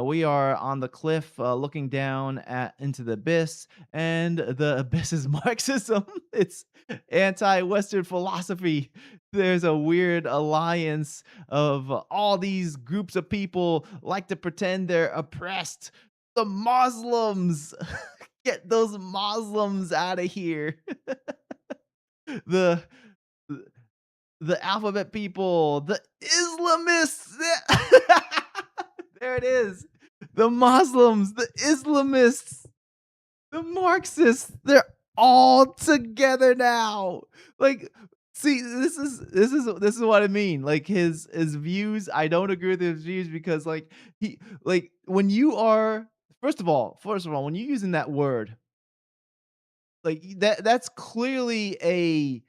We are on the cliff looking down into the abyss, and the abyss is Marxism. It's anti Western philosophy. There's a weird alliance of all these groups of people like to pretend they're oppressed. The Muslims. Get those Muslims out of here. the the alphabet people, the Islamists. There it is. The Muslims, the Islamists, the Marxists, they're all together now. Like, see, this is what I mean. Like his views, I don't agree with his views because he like when you are first of all, when you're using that word, like that's clearly a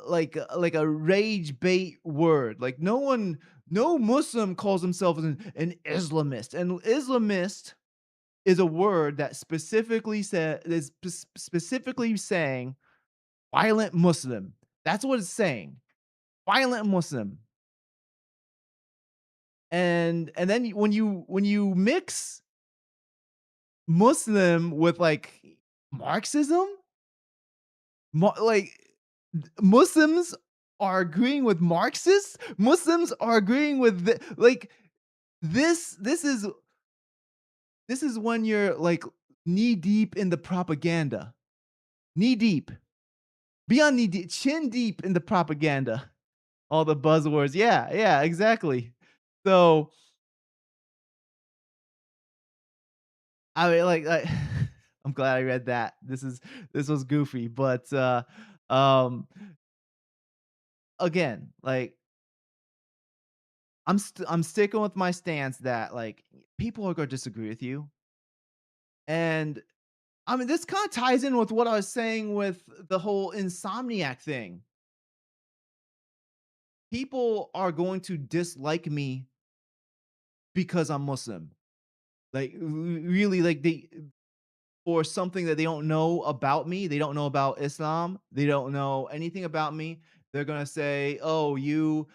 like a rage bait word. Like no Muslim calls himself an Islamist. And Islamist is a word that specifically is specifically saying violent Muslim. That's what it's saying. Violent Muslim. And then when you mix Muslim with like Marxism, like Muslims are agreeing with Marxists. Muslims are agreeing with like this is when you're like knee deep in the propaganda, knee deep, beyond knee deep, chin deep in the propaganda. All the buzzwords. Yeah, yeah, exactly. So I mean, I'm glad I read that. This was goofy, but um, again, like I'm sticking with my stance that like people are gonna disagree with you, and I mean this kind of ties in with what I was saying with the whole Insomniac thing. People are going to dislike me because I'm Muslim. Like really, like they or something that they don't know about me. They don't know about Islam. They don't know anything about me. They're gonna say, "Oh, you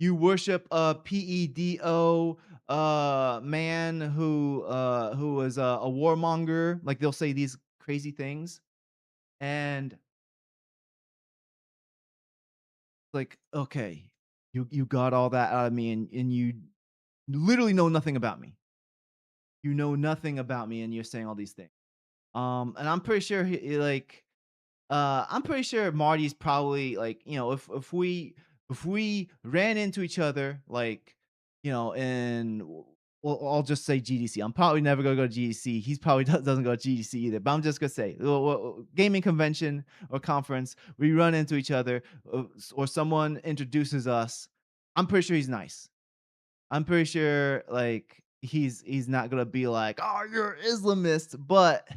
worship a PEDO man who was a warmonger." Like they'll say these crazy things, and like, okay, you got all that out of me, and you literally know nothing about me. You know nothing about me, and you're saying all these things. And I'm pretty sure I'm pretty sure Marty's probably like, if we ran into each other, like, in well, I'll just say GDC. I'm probably never gonna go to GDC. He's probably doesn't go to GDC either. But I'm just gonna say, gaming convention or conference, we run into each other, or someone introduces us. I'm pretty sure he's nice. I'm pretty sure like he's not gonna be like, "Oh, you're Islamist," but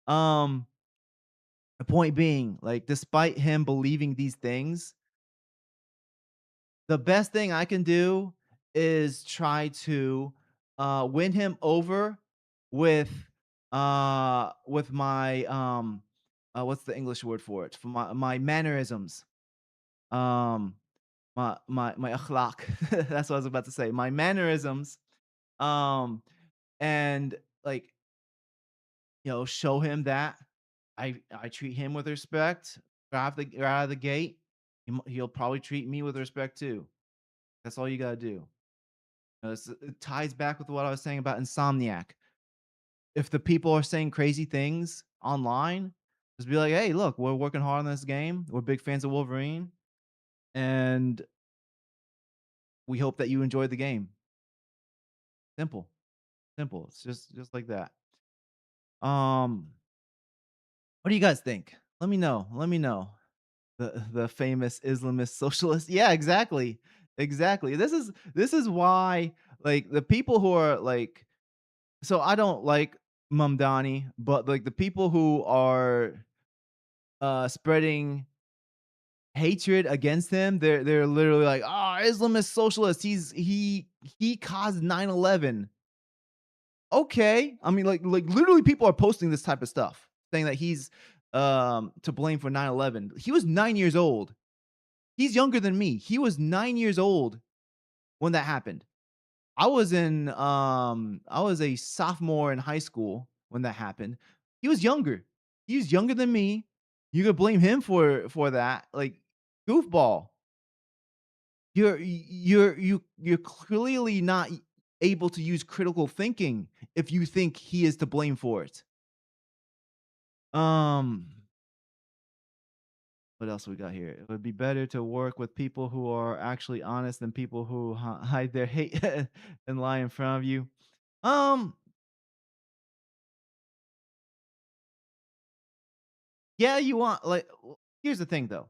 um the point being, like, despite him believing these things, the best thing I can do is try to win him over with my what's the English word for it? For my mannerisms. Um my akhlaq. That's what I was about to say. My mannerisms. Um and like show him that I treat him with respect right out of the gate. He'll probably treat me with respect too. That's all you gotta do. It ties back with what I was saying about Insomniac. If the people are saying crazy things online, just be like, "Hey, look, we're working hard on this game. We're big fans of Wolverine, and we hope that you enjoy the game." Simple, simple. It's just like that. Um, what do you guys think? Let me know. Let me know. The famous Islamist socialist. Yeah, exactly. Exactly. This is why like the people who are like so I don't like Mamdani, but like the people who are spreading hatred against him, they're literally like, "Ah, Islamist socialist. He caused 9/11." Okay. I mean like literally people are posting this type of stuff saying that he's to blame for 9/11. He was 9 years old. He's younger than me. He was 9 years old when that happened. I was a sophomore in high school when that happened. He was younger. He's younger than me. You could blame him for that. Like goofball. You're clearly not able to use critical thinking if you think he is to blame for it. Um What else we got here? It would be better to work with people who are actually honest than people who hide their hate and lie in front of you. Um, yeah, you want here's the thing though.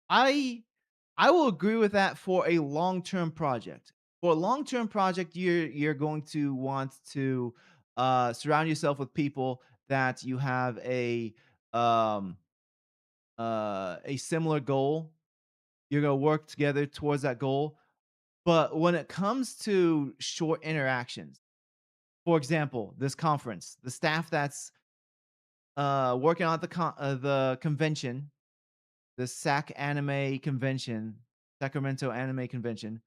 I I will agree with that for a long-term project. For a long-term project, you're going to want to surround yourself with people that you have um a similar goal. You're gonna work together towards that goal. But when it comes to short interactions, for example, this conference, the staff that's working on the convention, the SAC Anime Convention, Sacramento Anime Convention,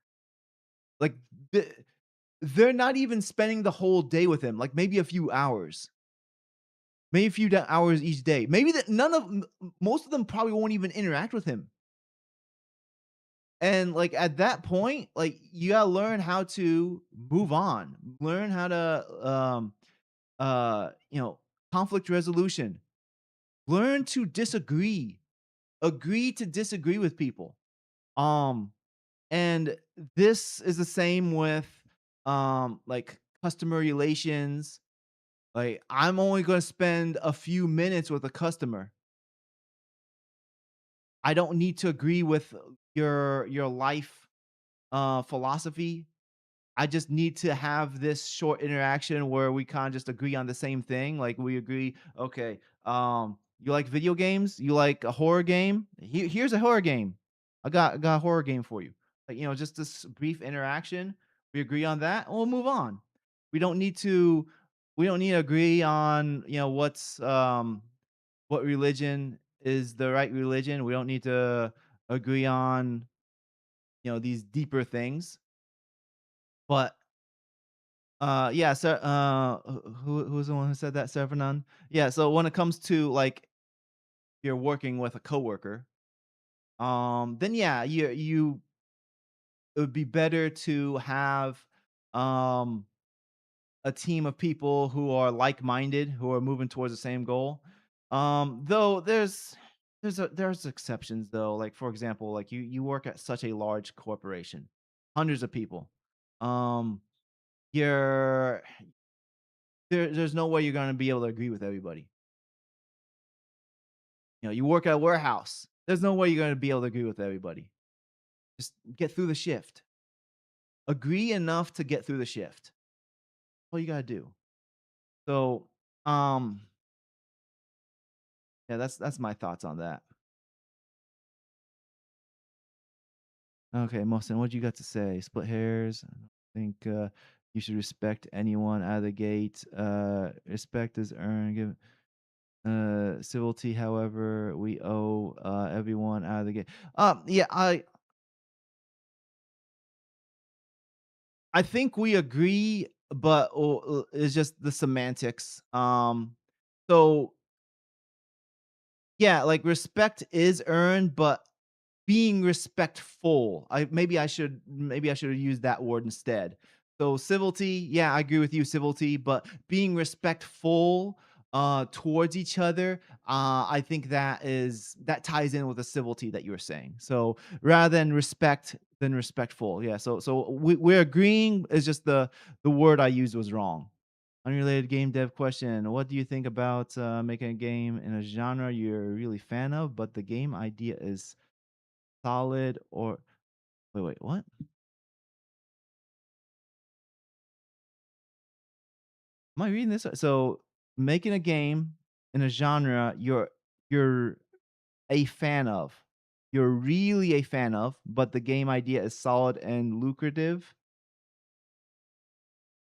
like th- they're not even spending the whole day with him, like maybe a few hours, maybe a few hours each day. Maybe that none of most of them probably won't even interact with him. And like at that point, like you gotta learn how to move on, learn how to you know, conflict resolution, learn to disagree, agree to disagree with people. Um, and this is the same with like customer relations. Like I'm only going to spend a few minutes with a customer. I don't need to agree with your life philosophy. I just need to have this short interaction where we kind of just agree on the same thing. Like we agree, okay, you like video games? You like a horror game? Here's a horror game. I got a horror game for you. Like, you know, just this brief interaction. We agree on that, and we'll move on. We don't need to we don't need to agree on, you know, what religion is the right religion. We don't need to agree on, you know, these deeper things. But yeah, so who's the one who said that, Severnon? Yeah, so when it comes to like you're working with a coworker, then yeah, you it would be better to have um a team of people who are like-minded, who are moving towards the same goal. Though there's exceptions though. Like for example, like you work at such a large corporation, hundreds of people. Um, you're there's no way you're gonna be able to agree with everybody. You know, you work at a warehouse. There's no way you're gonna be able to agree with everybody. Just get through the shift. Agree enough to get through the shift. All you gotta do. So, um, yeah, that's my thoughts on that. Okay, Mohsen, what you got to say? Split hairs. I don't think you should respect anyone out of the gate. Respect is earned. Give civility, however, we owe everyone out of the gate. Yeah, I think we agree, but it's just the semantics. So yeah, like respect is earned, but being respectful. Maybe I should have used that word instead. So civility, yeah, I agree with you, civility, but being respectful towards each other, I think that ties in with the civility that you were saying. So rather than respect than respectful. Yeah. So we're agreeing. It's just the word I used was wrong. Unrelated game dev question. What do you think about making a game in a genre you're really fan of, but the game idea is solid or wait, what? Am I reading this? So making a game in a genre you're a fan of. You're really a fan of, but the game idea is solid and lucrative.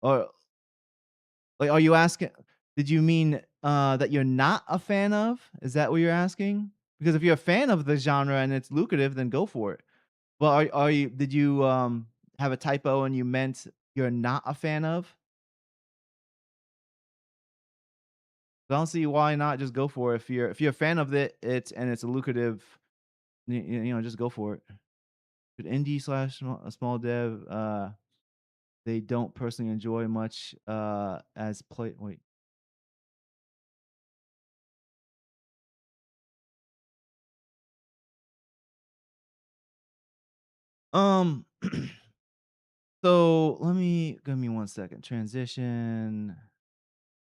Or like are you asking did you mean that you're not a fan of? Is that what you're asking? Because if you're a fan of the genre and it's lucrative, then go for it. Well, are you did you have a typo and you meant you're not a fan of? I don't see why not just go for it. If you're a fan of it's a lucrative, just go for it. Should indie slash small dev they don't personally enjoy much as play wait. Um, so let me give me 1 second. Transition.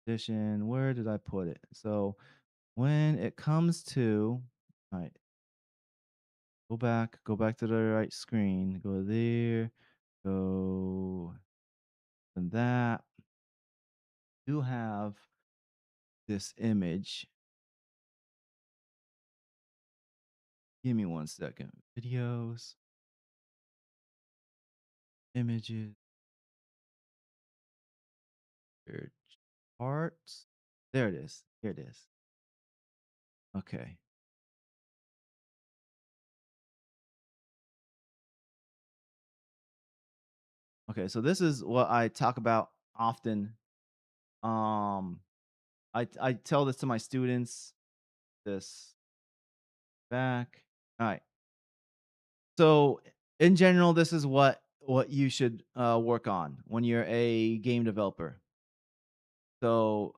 Where did I put it? So when it comes to, all right, go back to the right screen. Go there. Go and that. You have this image. Give me 1 second. Videos, images, search parts. There it is. Here it is. Okay. Okay. So this is what I talk about often. Um, I tell this to my students. This back. All right. So in general, this is what you should work on when you're a game developer. So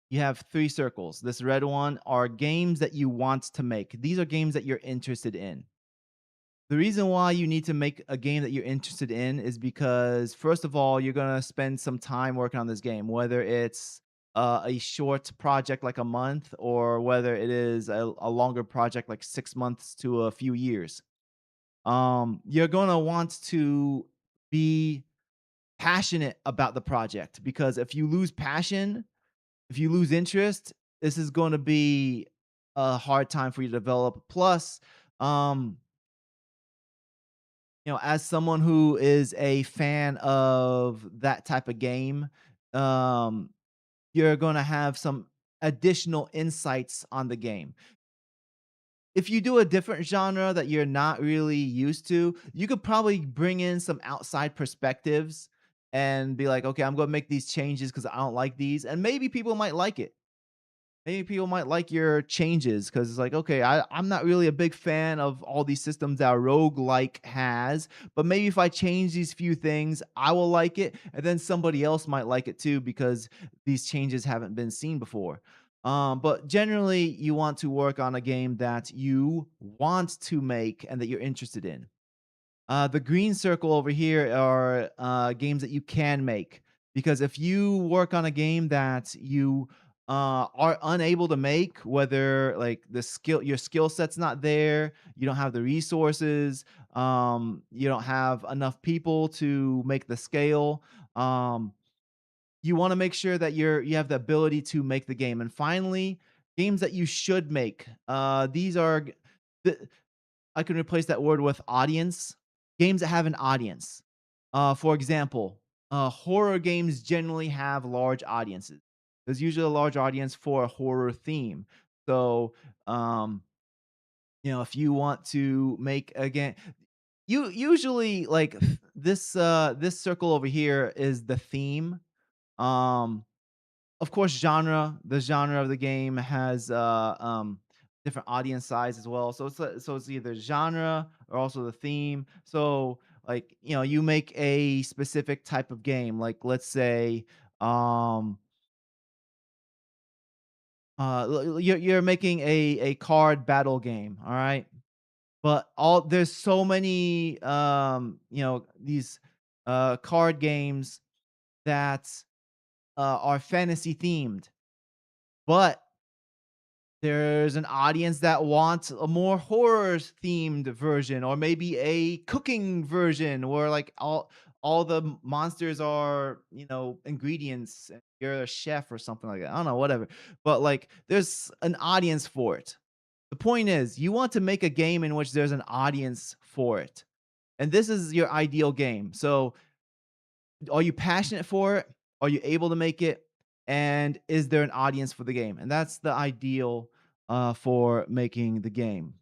you have three circles. This red one are games that you want to make. These are games that you're interested in. The reason why you need to make a game that you're interested in is because, first of all, you're going to spend some time working on this game, whether it's a short project like a month or whether it is a longer project like 6 months to a few years. You're going to want to be passionate about the project because if you lose passion, if you lose interest, this is going to be a hard time for you to develop. Plus, um, as someone who is a fan of that type of game, um, you're going to have some additional insights on the game. If you do a different genre that you're not really used to, you could probably bring in some outside perspectives and be like, okay, I'm going to make these changes because I don't like these. And maybe people might like it. Maybe people might like your changes because it's like, okay, I'm not really a big fan of all these systems that roguelike has, but maybe if I change these few things, I will like it. And then somebody else might like it too because these changes haven't been seen before. But generally, you want to work on a game that you want to make and that you're interested in. The green circle over here are games that you can make. Because if you work on a game that you are unable to make, whether like your skill set's not there, you don't have the resources, you don't have enough people to make the scale, you want to make sure that you have the ability to make the game. And finally, games that you should make. These are I can replace that word with audience. Games that have an audience. For example, horror games generally have large audiences. There's usually a large audience for a horror theme. So, if you want to make a game, you usually like this circle over here is the theme. Um, of course, the genre of the game has different audience size as well. So it's either genre or also the theme. So like, you make a specific type of game, like let's say um you're making a card battle game, all right? But all there's so many these card games that are fantasy themed. But there's an audience that wants a more horror themed version or maybe a cooking version where like all the monsters are, ingredients and you're a chef or something like that. I don't know, whatever. But like there's an audience for it. The point is, you want to make a game in which there's an audience for it. And this is your ideal game. So are you passionate for it? Are you able to make it? And is there an audience for the game? And that's the ideal for making the game.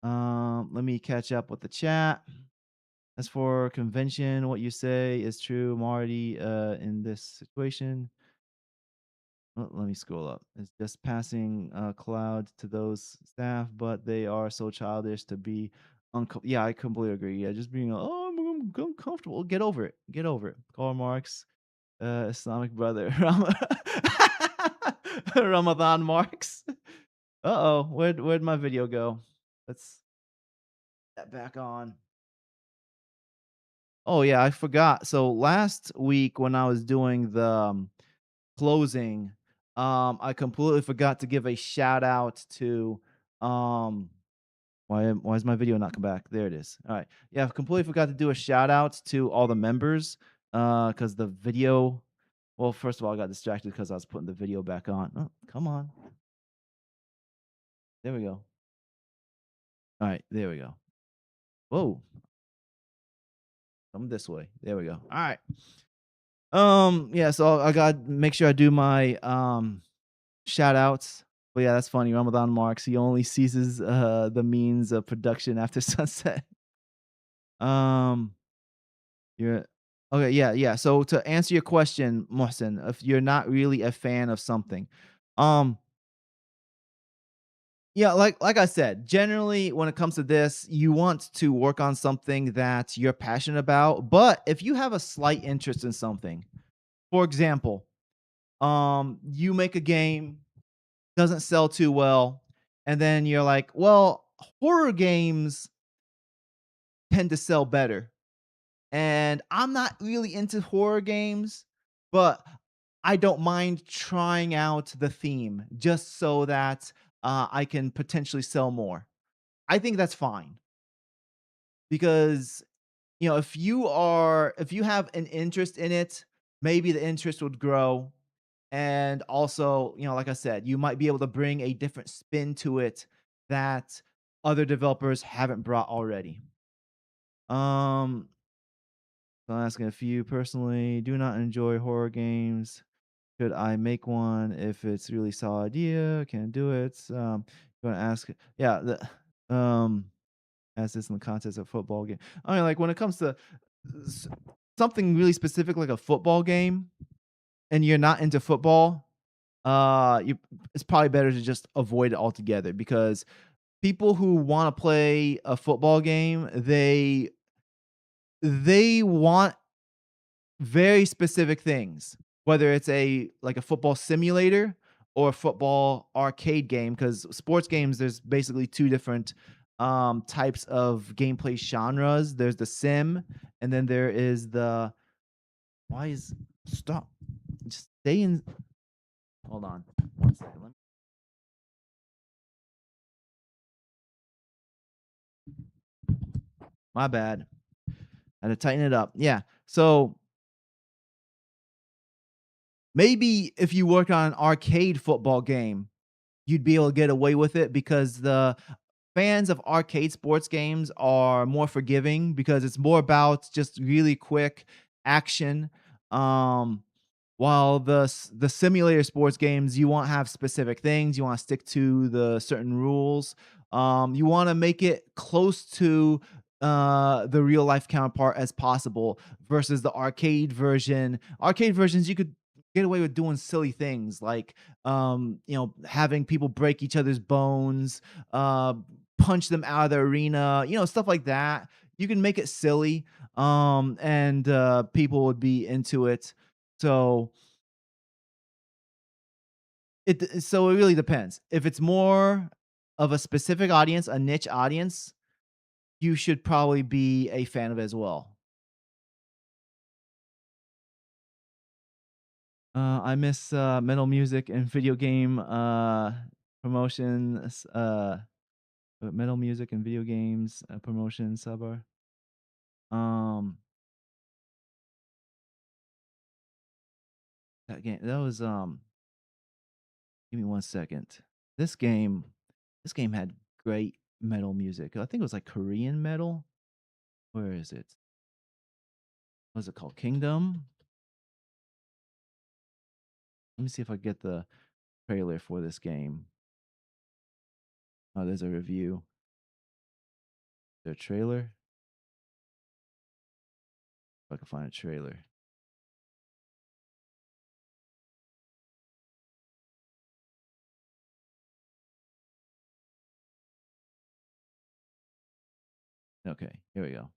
Let me catch up with the chat. As for convention, what you say is true, Marty. In this situation, let me scroll up. It's just passing cloud to those staff, but they are so childish to be Yeah, I completely agree. Yeah, just being, oh, I'm uncomfortable. Get over it. Get over it. Karl Marx, Islamic brother, Ramadan Marx. Uh oh, where'd my video go? Let's get that back on. Oh yeah, I forgot. So last week when I was doing the closing, I completely forgot to give a shout out to um why is my video not come back? There it is. All right. Yeah, I completely forgot to do a shout out to all the members cuz the video, well, first of all, I got distracted because I was putting the video back on. Oh, come on. There we go. All right, there we go. Whoa, come this way. There we go. All right. Yeah, so I got to make sure I do my shout outs. But yeah, that's funny. Ramadan marks. He only ceases the means of production after sunset. Um you're okay, yeah, yeah. So to answer your question, Mohsen, if you're not really a fan of something, um yeah, like I said, generally when it comes to this, you want to work on something that you're passionate about. But if you have a slight interest in something, for example, you make a game, doesn't sell too well, and then you're like, well, horror games tend to sell better. And I'm not really into horror games, but I don't mind trying out the theme just so that I can potentially sell more. I think that's fine because if you have an interest in it, maybe the interest would grow. And also, like I said, you might be able to bring a different spin to it that other developers haven't brought already. Um, so I'm asking, if you personally do not enjoy horror games, should I make one if it's really solid idea? Can do it. You want to ask? Yeah. Ask this in the context of football game. I mean, like when it comes to s- something really specific, like a football game, and you're not into football, you it's probably better to just avoid it altogether because people who want to play a football game, they want very specific things, whether it's a football simulator or a football arcade game. Because sports games, there's basically two different types of gameplay genres. There's the sim, and then there is the why is stop just stay in. Hold on one second. My bad. I had to tighten it up. Yeah. So maybe if you work on an arcade football game, you'd be able to get away with it because the fans of arcade sports games are more forgiving because it's more about just really quick action. Um, while the simulator sports games, you want to have specific things, you want to stick to the certain rules. You want to make it close to the real life counterpart as possible versus the arcade version. Arcade versions, you could get away with doing silly things like having people break each other's bones, uh punch them out of the arena, stuff like that. You can make it silly, and people would be into it. So it really depends. If it's more of a specific audience, a niche audience, you should probably be a fan of it as well. I miss metal music and video game promotions. Metal music and video games promotion, Sabr. Um, that game, that was give me one second. This game, this game had great metal music. I think it was like Korean metal. Where is it? What's it called? Kingdom. Let me see if I get the trailer for this game. Oh, there's a review. Their trailer. If I can find a trailer. Okay, here we go.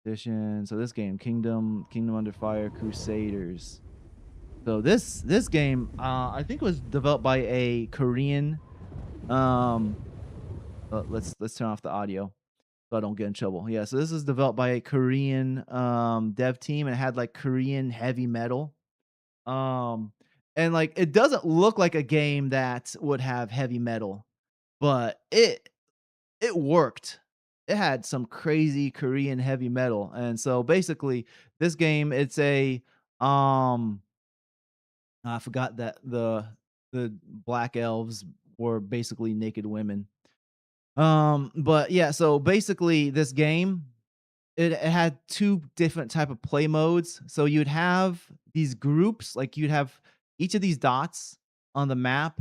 Edition. So this game, Kingdom Under Fire, Crusaders. So this game, I think was developed by a Korean. Um, let's turn off the audio. so I don't get in trouble. Yeah, so this is developed by a Korean dev team and it had like Korean heavy metal. Um and like it doesn't look like a game that would have heavy metal, but it worked. It had some crazy Korean heavy metal. And so basically this game it's a um I forgot that the black elves were basically naked women. But yeah, so basically this game it had two different type of play modes. So you'd have these groups, like you'd have each of these dots on the map,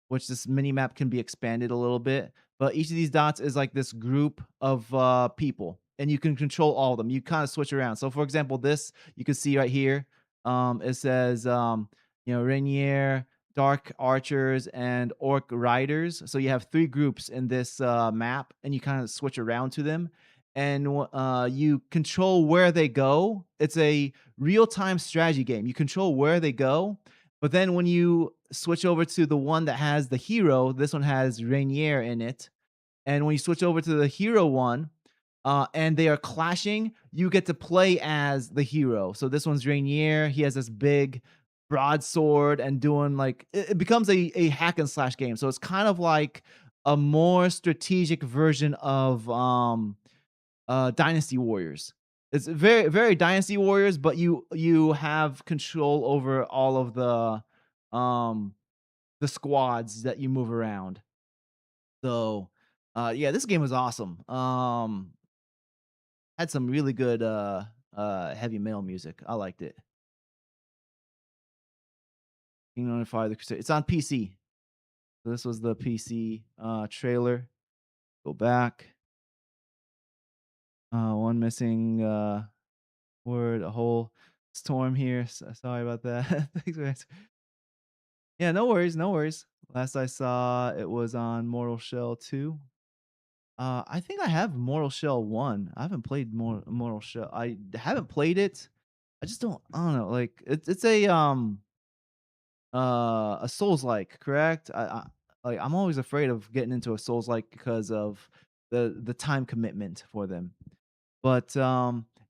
which this mini map can be expanded a little bit. But each of these dots is like this group of people, and you can control all of them. You kind of switch around. So, for example, this you can see right here. It says, Rainier, Dark Archers, and Orc Riders. So you have three groups in this map, and you kind of switch around to them, and you control where they go. It's a real time strategy game. You control where they go, but then when you switch over to the one that has the hero, this one has Rainier in it. And when you switch over to the hero one, and they are clashing, you get to play as the hero. So this one's Rainier. He has this big broadsword and doing like it becomes a hack and slash game. So it's kind of like a more strategic version of Dynasty Warriors. It's very Dynasty Warriors, but you have control over all of um the squads that you move around. So yeah, this game was awesome. Had some really good heavy metal music. I liked it. Kingdom of Fire the Crusade. It's on PC. So this was the PC trailer. Go back. One missing word, a whole storm here. Sorry about that. Thanks, man. Yeah, no worries, no worries. Last I saw, it was on Mortal Shell 2. I think I have Mortal Shell 1. I haven't played Mortal Shell. I haven't played it. I don't know, like it's a Souls like, correct? Like I'm always afraid of getting into a Souls like because of the time commitment for them. But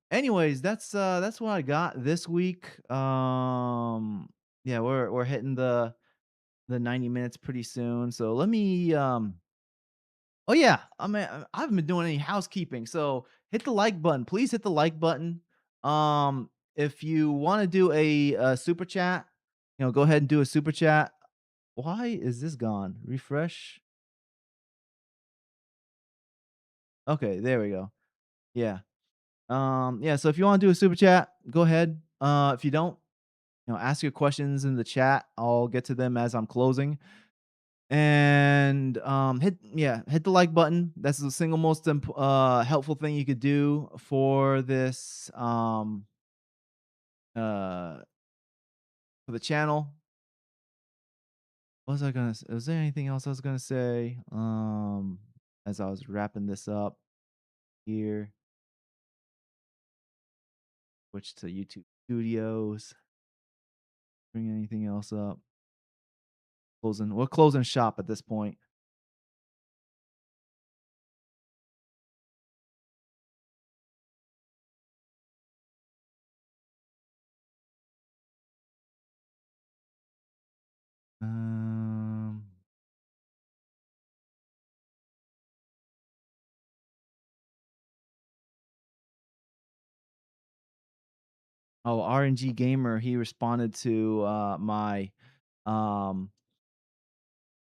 anyways, that's what I got this week. Yeah, we're hitting the 90 minutes pretty soon. So let me oh yeah, I haven't been doing any housekeeping. So hit the like button. Please hit the like button. If you want to do a super chat, go ahead and do a super chat. Why is this gone? Refresh. Okay, there we go. Yeah. Yeah, so if you want to do a super chat, go ahead. If you don't, ask your questions in the chat. I'll get to them as I'm closing. And hit the like button. That's the single most helpful thing you could do for this uh for the channel. What was I gonna was there anything else I was gonna say as I was wrapping this up here? Switch to YouTube Studios. Bring anything else up? We're closing shop at this point. um oh, RNG Gamer, he responded to my um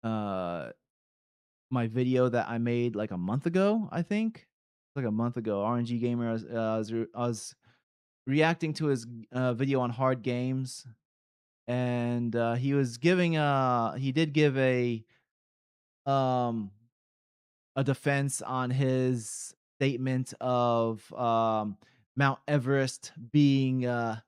uh my video that I made like a month ago, I think. Like a month ago. RNG Gamer, I was reacting to his video on hard games, and he did give um a defense on his statement of Mount Everest being a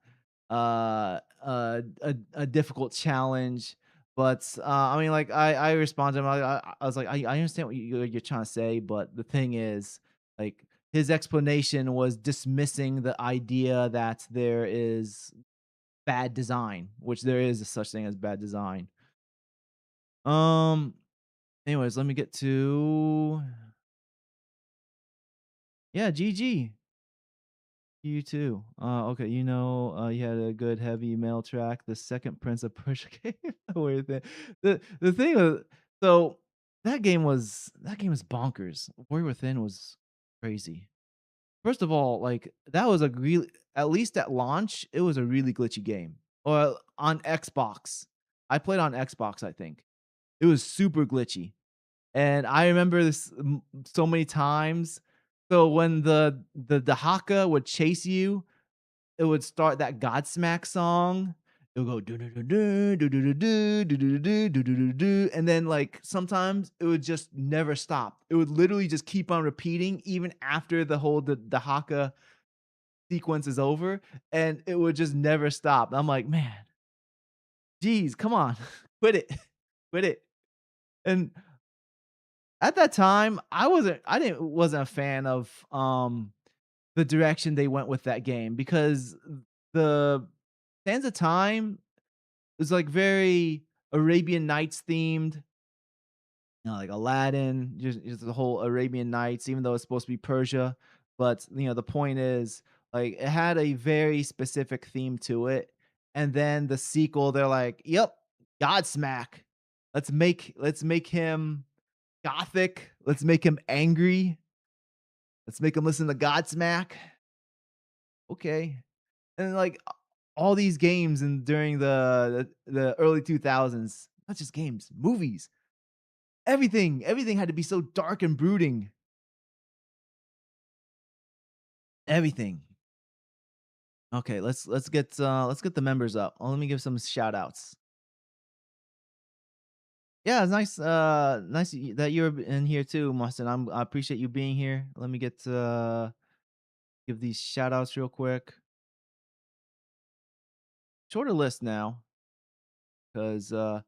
difficult challenge. But I mean, like I responded to him. I was like, I understand what you're trying to say, but the thing is, like, his explanation was dismissing the idea that there is bad design, which there is a such thing as bad design. Um. Anyways, let me get to Yeah, GG. You too. Okay, you had a good heavy metal track. The second Prince of Persia game. Weird thing. The thing was, so that game was bonkers. Warrior Within was crazy. First of all, like that was a really, at least at launch, it was a really glitchy game. Or on Xbox. I played on Xbox, I think. It was super glitchy. And I remember this so many times. So when the Haka would chase you, it would start that Godsmack song. It would go do do do do do do do do do do do do do, and then like sometimes it would just never stop. It would literally just keep on repeating even after the Haka sequence is over, and it would just never stop. I'm like, man, geez, come on, quit it, quit it. And at that time, I wasn't a fan of the direction they went with that game because the Sands of Time is like very Arabian Nights themed, like Aladdin, just the whole Arabian Nights, even though it's supposed to be Persia. But the point is, like, it had a very specific theme to it. And then the sequel, they're like, "Yep, Godsmack. Let's make him gothic. Let's make him angry. Let's make him listen to Godsmack." Okay. And like all these games and during the early 2000s, not just games, movies, everything had to be so dark and brooding. Everything. Okay, let's get the members up. Oh, let me give some shout outs. Yeah, it's nice that you're in here too, Mustin. I appreciate you being here. Let me give these shout outs real quick. Shorter list now cuz um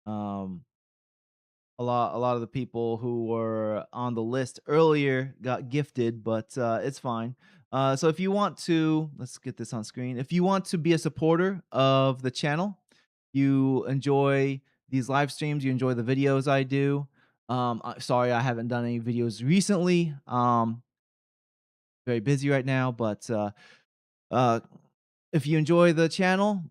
a lot of the people who were on the list earlier got gifted, but it's fine. So if you want to, let's get this on screen. If you want to be a supporter of the channel, you enjoy these live streams, you enjoy the videos I do. Sorry, I haven't done any videos recently. Very busy right now, but uh, if you enjoy the channel,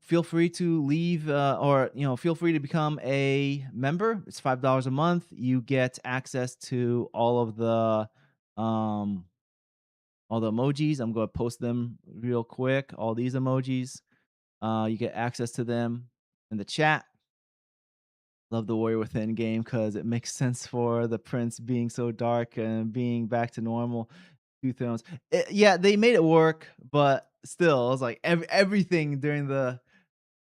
feel free to leave or feel free to become a member. It's $5 a month. You get access to um all the emojis. I'm going to post them real quick. All these emojis. You get access to them in the chat. Love the Warrior Within game because it makes sense for the prince being so dark and being back to normal. Two Thrones. Yeah, they made it work, but still, it was like everything during the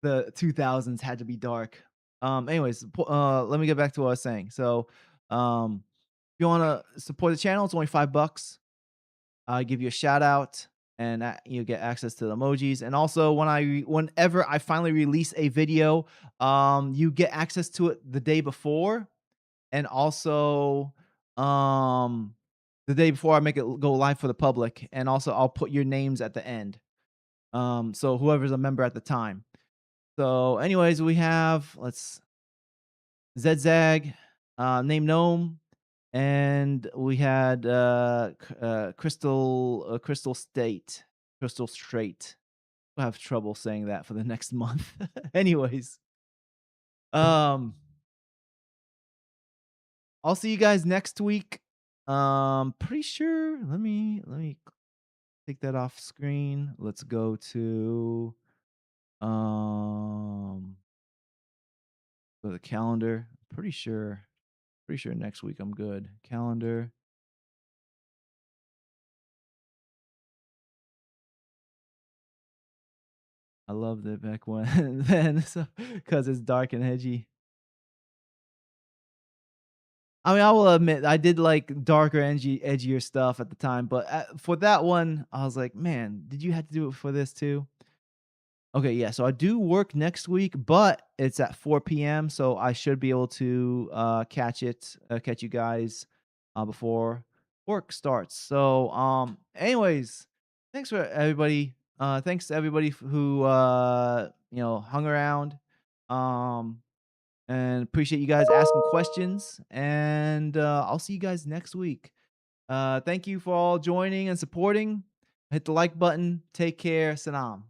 2000s had to be dark. Anyways, let me get back to what I was saying. So, if you want to support the channel, it's only $5. I give you a shout out, and you get access to the emojis. And also, whenever I finally release a video, you get access to it the day before, and also, um, the day before I make it go live for the public, and also I'll put your names at the end. So whoever's a member at the time. So, anyways, we have let's Zedzag, Name Gnome, and we had Crystal State, Crystal Straight. I'll have trouble saying that for the next month. Anyways, um, I'll see you guys next week. Pretty sure. Let me take that off screen. Let's go to um the calendar. Pretty sure next week I'm good. Calendar. I loved it back when then so because it's dark and edgy. I mean, I will admit I did like darker, edgier stuff at the time, but for that one, I was like, man, did you have to do it for this too? Okay, yeah. So I do work next week, but it's at 4 p.m. So I should be able to catch you guys before work starts. So, anyways, thanks for everybody. Thanks to everybody who hung around. Um, and appreciate you guys asking questions. And I'll see you guys next week. Thank you for all joining and supporting. Hit the like button. Take care. Salam.